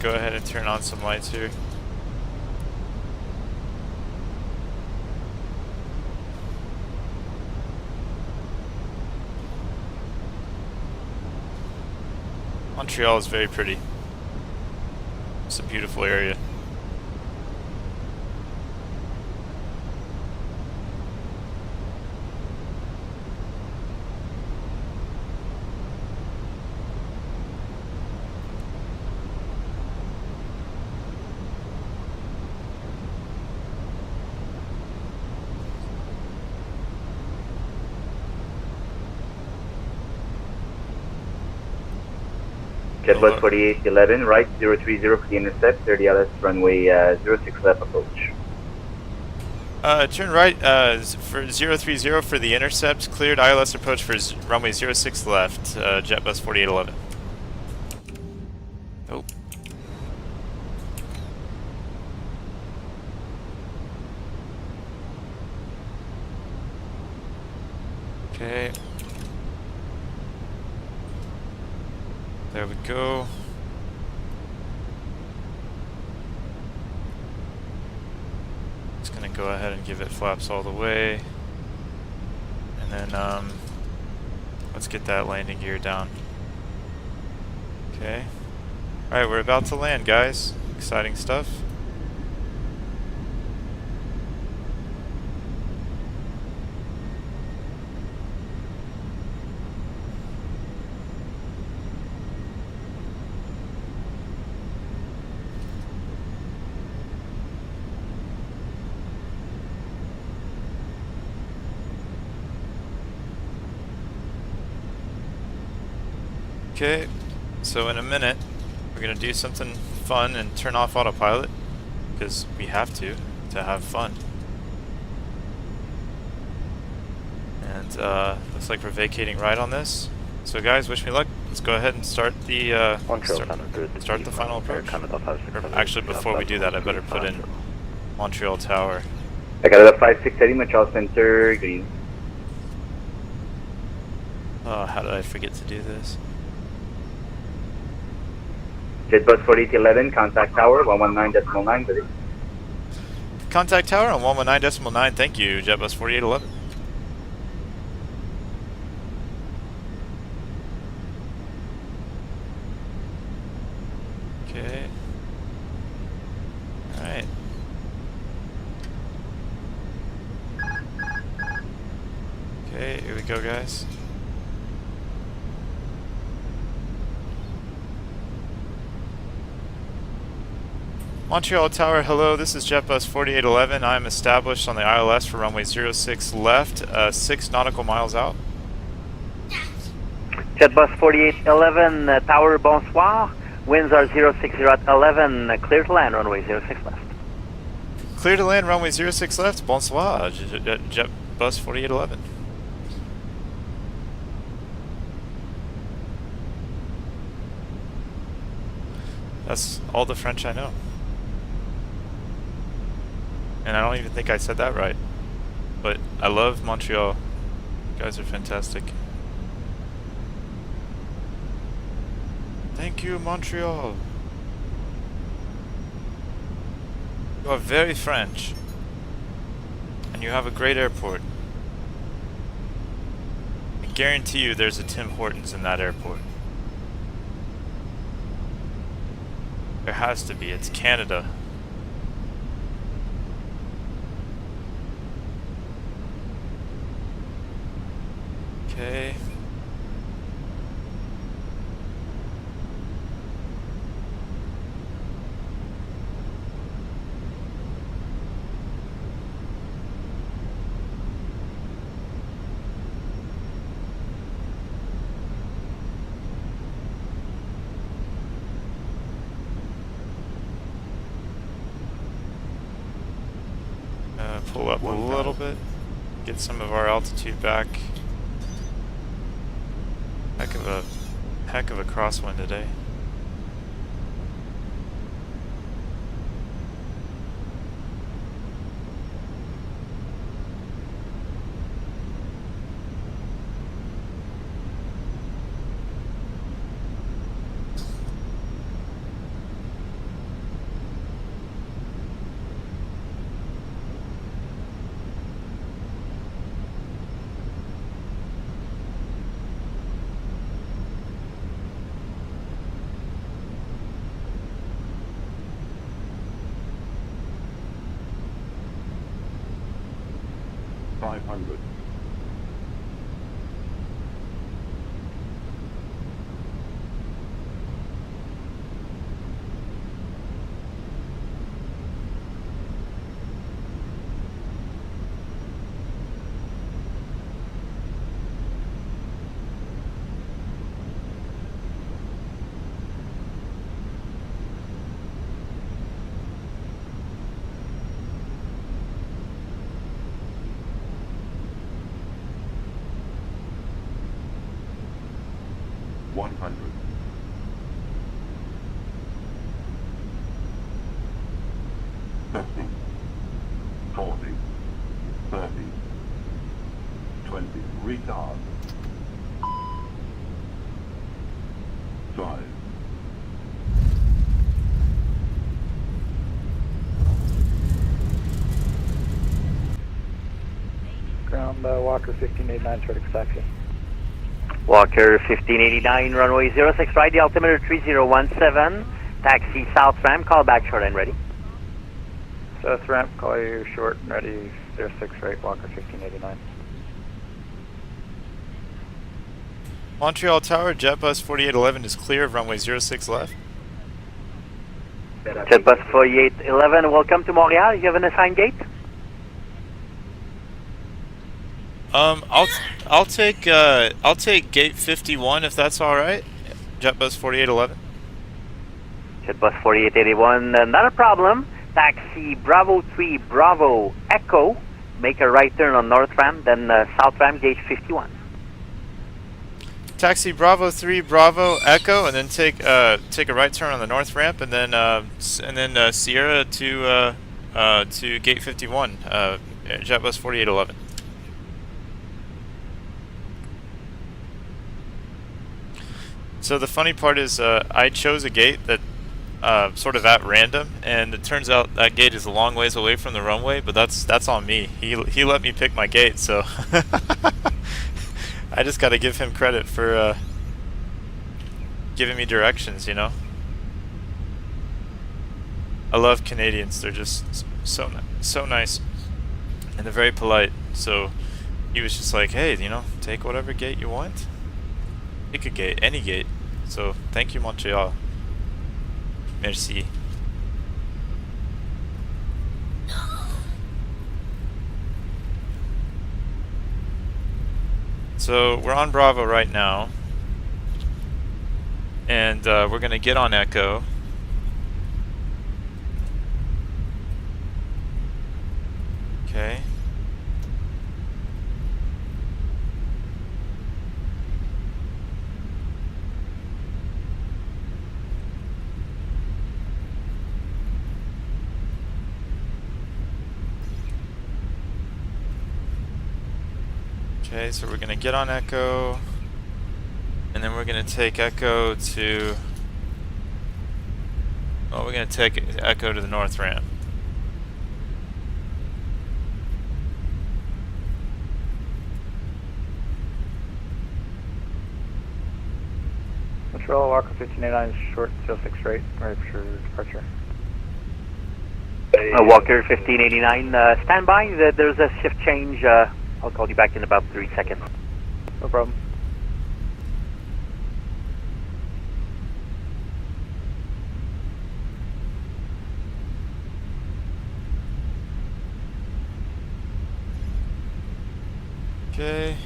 Go ahead and turn on some lights here. Montreal is very pretty. It's a beautiful area. JetBus 4811, right, 030 for the intercept, 30 LS, runway 06 left approach. Turn right for 030 for the intercept, cleared ILS approach for runway 06 left, JetBus 4811. Oh. Okay. There we go. Just gonna go ahead and give it flaps all the way. And then let's get that landing gear down. Okay. Alright, we're about to land, guys. Exciting stuff. Okay, so in a minute, we're going to do something fun and turn off autopilot. because we have to have fun. And looks like we're vacating right on this. So guys, wish me luck. Let's go ahead and start the start the final approach. Or actually, before we do that, I better put in Montreal Tower. I got a 5680 Montreal Center, green. Oh, how did I forget to do this? Jetbus 4811, contact tower 119.9, buddy. Contact tower on 119.9. Thank you, Jetbus 4811. Okay. Alright. Okay, here we go, guys. Montreal Tower, hello, this is JetBus 4811. I am established on the ILS for runway 06 left, 6 nautical miles out. JetBus 4811, Tower, bonsoir. Winds are 060 at 11, clear to land, runway 06 left. Clear to land, runway 06 left, bonsoir, JetBus 4811. That's all the French I know. And I don't even think I said that right. But I love Montreal. You guys are fantastic. Thank you, Montreal. You are very French. And you have a great airport. I guarantee you there's a Tim Hortons in that airport. There has to be. It's Canada. Okay. Pull up a little bit, get some of our altitude back. Heck of a crosswind today. Walker 1589, short taxi. Walker 1589, runway 06 right, the altimeter 3017, taxi south ramp, call back short and ready. South ramp, call you short and ready, 06 right, Walker 1589. Montreal Tower, JetBus 4811 is clear of runway 06 left. JetBus 4811, welcome to Montreal, you have an assigned gate? I'll take gate 51 if that's all right. JetBus 4811. JetBus 4881, not a problem. taxi Bravo 3 Bravo Echo, make a right turn on north ramp, then south ramp gauge 51. Taxi Bravo 3 Bravo Echo, and then take a right turn on the north ramp, and then Sierra to gate 51, JetBus 4811. So the funny part is I chose a gate that sort of at random, and it turns out that gate is a long ways away from the runway, but that's on me. He let me pick my gate, so I just got to give him credit for giving me directions, you know. I love Canadians. They're just so nice, and they're very polite. So he was just like, hey, you know, take whatever gate you want. Pick a gate, any gate. So thank you, Montreal. Merci. So we're on Bravo right now, and we're gonna get on Echo. Okay. Okay, so we're gonna get on Echo, and then we're gonna take Echo to, well, we're gonna take Echo to the north ramp. Montreal, Walker 1589, short 06 right, ready for departure. Walker 1589, stand by. There's a shift change. I'll call you back in about 3 seconds. No problem. Okay.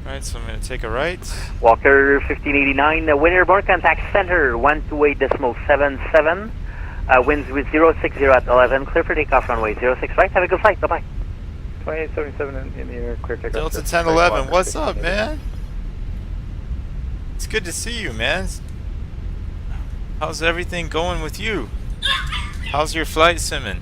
Alright, so I'm going to take a right. Walker 1589, wind airborne contact center 128.77. Winds with 060 at 11. Clear for takeoff runway 06 right. Have a good flight. Bye bye. 2877 in the air, clear takeoff. Delta 1011, what's up, man? It's good to see you, man. How's everything going with you? How's your flight simming?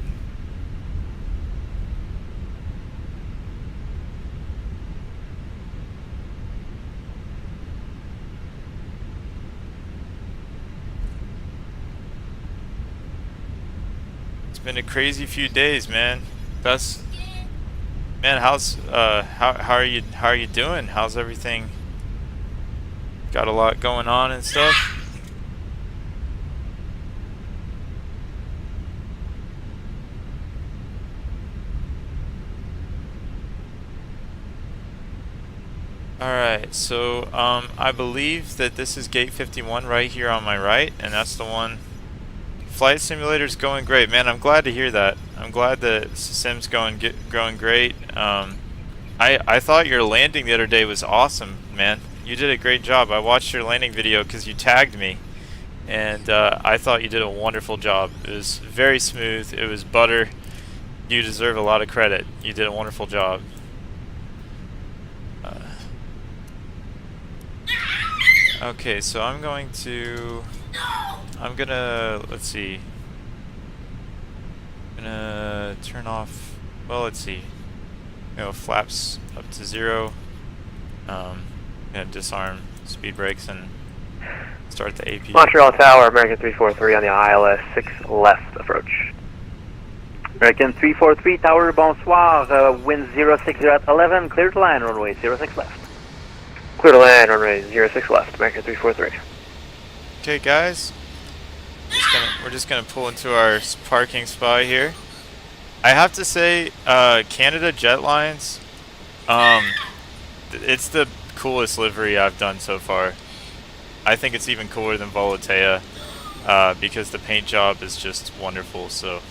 It's been a crazy few days, man. Man, how's how are you doing? How's everything? Got a lot going on and stuff. Alright, so I believe that this is gate 51 right here on my right, and that's the one. Flight simulator's going great, man. I'm glad to hear that. I'm glad that sim's going great. I thought your landing the other day was awesome, man. You did a great job. I watched your landing video because you tagged me, and I thought you did a wonderful job. It was very smooth. It was butter. You deserve a lot of credit. You did a wonderful job. Okay, so I'm gonna, let's see, I'm gonna turn off, well, let's see, flaps up to 0, gonna disarm speed brakes and start the AP. Montreal Tower, American 343 on the ILS 6 left approach. American 343 Tower, bonsoir, wind 060 at 11, clear to land, runway 06 left. Clear to land, runway 06 left, American 343. Okay, guys, we're just gonna pull into our parking spot here. I have to say, Canada Jetlines, it's the coolest livery I've done so far. I think it's even cooler than Volotea, because the paint job is just wonderful. So,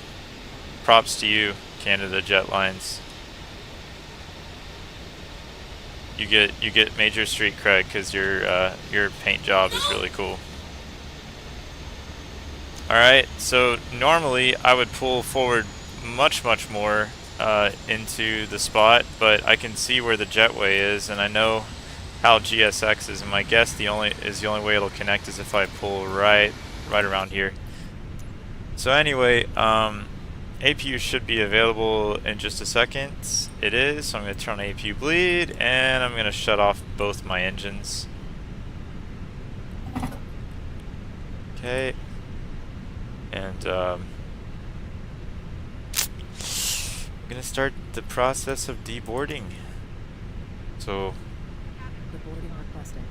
props to you, Canada Jetlines. you get major street cred because your paint job is really cool. All right, so normally I would pull forward much more into the spot, but I can see where the jetway is, and I know how GSX is, and my guess the only way it'll connect is if I pull right around here. So anyway, APU should be available in just a second. It is, so I'm going to turn on APU bleed, and I'm going to shut off both my engines. Okay. And I'm going to start the process of deboarding. So, Deboarding requested.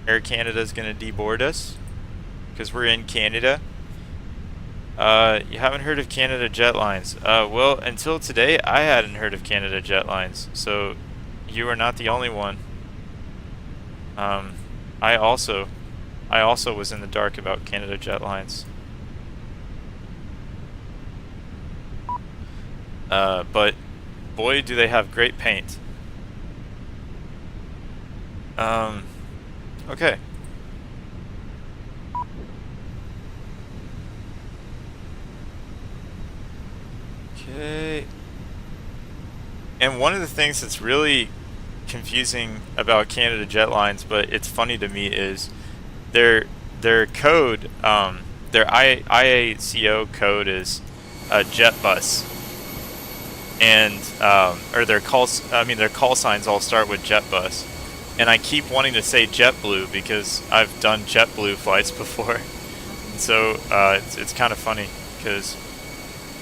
Air Canada is going to deboard us because we're in Canada. You haven't heard of Canada Jetlines? Well, until today, I hadn't heard of Canada Jetlines, so you are not the only one. I also was in the dark about Canada Jetlines. But boy, do they have great paint. Okay. Okay. And one of the things that's really confusing about Canada Jetlines, but it's funny to me, is their code, their IACO code is JetBus, and or their call signs all start with JetBus, and I keep wanting to say JetBlue because I've done JetBlue flights before, and so it's kind of funny because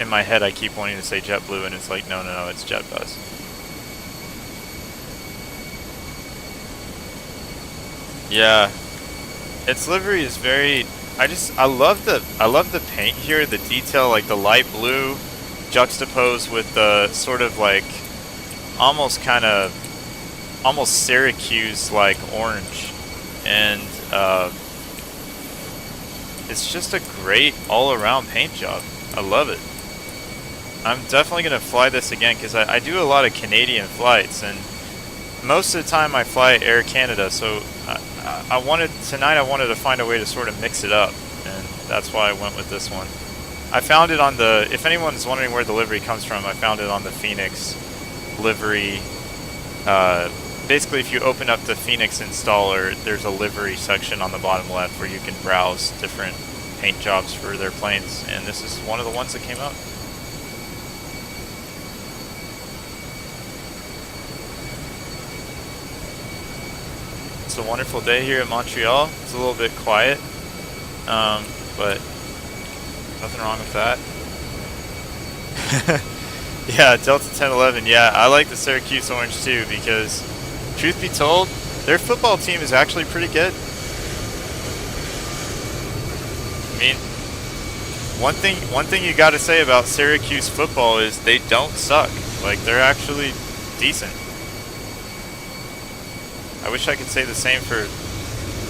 in my head I keep wanting to say JetBlue, and it's like no, it's JetBus. Yeah. Its livery is very. I love the paint here. The detail, like the light blue, juxtaposed with the sort of like almost Syracuse like orange, and it's just a great all-around paint job. I love it. I'm definitely gonna fly this again because I do a lot of Canadian flights, and most of the time I fly Air Canada, so tonight I wanted to find a way to sort of mix it up, and that's why I went with this one. I found it on the, if anyone's wondering where the livery comes from, I found it on the Phoenix livery. Basically, if you open up the Phoenix installer, there's a livery section on the bottom left where you can browse different paint jobs for their planes, and this is one of the ones that came up. It's a wonderful day here in Montreal. It's a little bit quiet, but nothing wrong with that. Yeah, Delta 1011. Yeah, I like the Syracuse orange too because, truth be told, their football team is actually pretty good. I mean, one thing you got to say about Syracuse football is they don't suck. Like, they're actually decent. I wish I could say the same for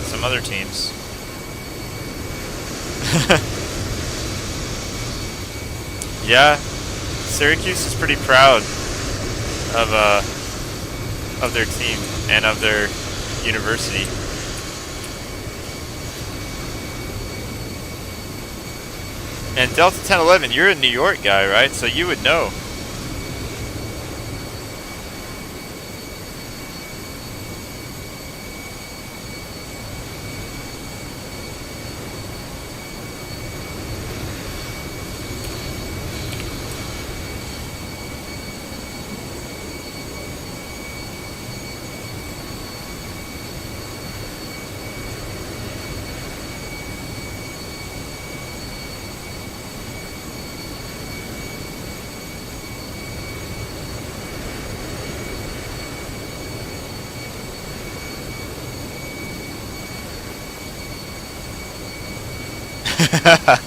some other teams. Yeah, Syracuse is pretty proud of their team and of their university. And Delta 1011, you're a New York guy, right? So you would know.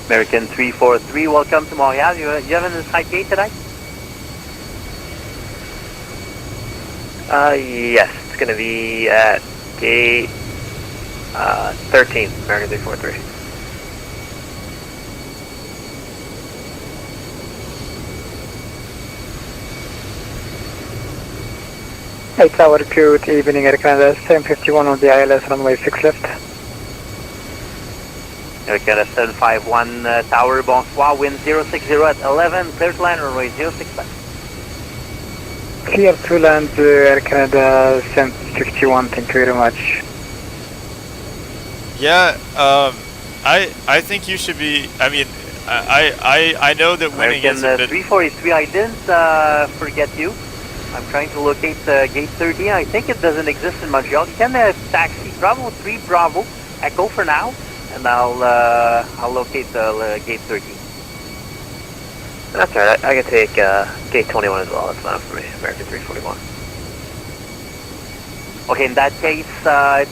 American 343, welcome to Montreal. You have an inside gate today? Yes, it's going to be at gate 13, American 343. 8 Tower, good evening, Air Canada 751 on the ILS runway 6 left. Air Canada 751 Tower, bonsoir, wind 060 at 11, clear to land, runway 06 left. Clear to land, Air Canada 751, thank you very much. Yeah, I think you should be. I mean, I know that winning American is a bit. 343, I didn't forget you. I'm trying to locate gate 13. I think it doesn't exist in Montreal. You can taxi Bravo 3 Bravo Echo for now, and I'll locate gate 13. That's alright, I can take gate 21 as well, that's fine for me, American 341. Okay, in that case, the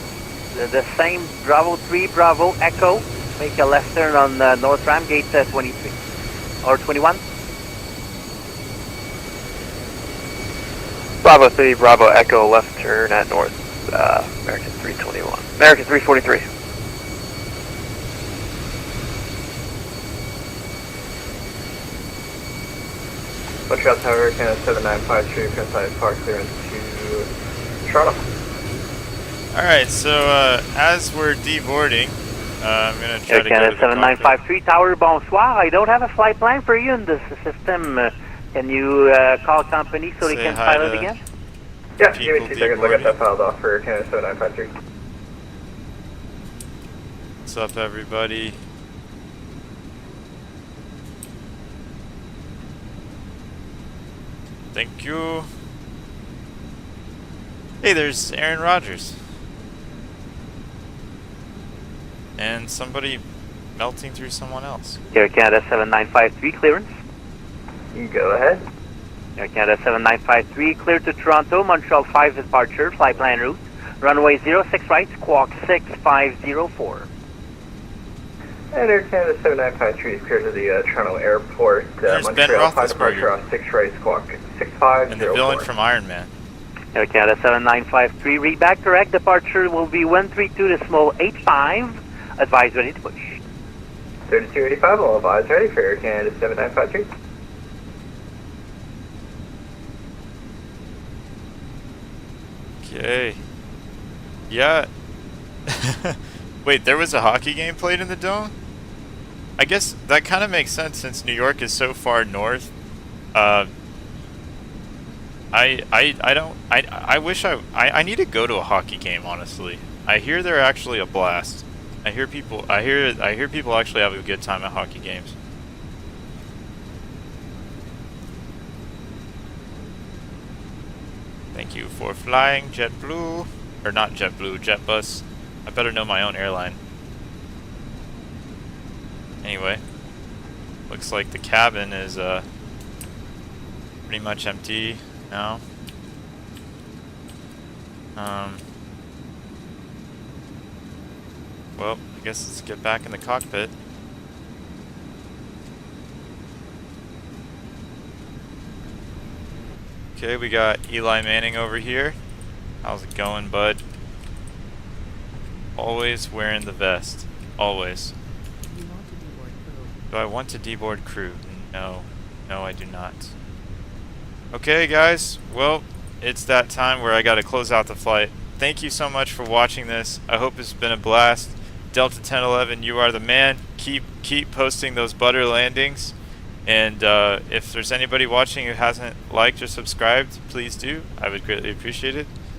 same Bravo 3 Bravo Echo, make a left turn on North Ram, gate 23, or 21. Bravo 3, Bravo Echo, left turn at North, American 321. American 343. Montreal Tower, Canada 7953, Prince Park clearance to Toronto. Alright, so as we're deboarding, I'm going to try to go to Canada the 7953 Tower, bonsoir. I don't have a flight plan for you in this system. Can you call company so they Say can hi pilot to again? Yeah, give me 2 seconds, I'll get that filed off for Canada 7953. What's up, everybody? Thank you. Hey, there's Aaron Rodgers. And somebody melting through someone else. Air Canada 7953 clearance. You go ahead. Air Canada 7953 clear to Toronto, Montreal 5 departure, flight plan route. Runway 06 right, squawk 6504. And Air Canada 7953 is clear to the Toronto Airport. Montreal 5 departure off 6 right, squawk 6504. And the villain from Iron Man. Air Canada 7953, read back correct. Departure will be 132.85. Advise ready to push. 3285, all advise ready for Air Canada 7953. Okay. Yeah. Wait, there was a hockey game played in the dome? I guess that kind of makes sense since New York is so far north. I wish I need to go to a hockey game, honestly. I hear they're actually a blast. I hear people actually have a good time at hockey games. Thank you for flying JetBlue, or not JetBlue, JetBus. I better know my own airline. Anyway, looks like the cabin is pretty much empty now. Well, I guess let's get back in the cockpit. Okay, we got Eli Manning over here. How's it going, bud? Always wearing the vest. Always. Do I want to deboard crew? No. No, I do not. Okay, guys. Well, it's that time where I gotta close out the flight. Thank you so much for watching this. I hope it's been a blast. Delta 1011, you are the man. Keep posting those butter landings. And if there's anybody watching who hasn't liked or subscribed, please do. I would greatly appreciate it.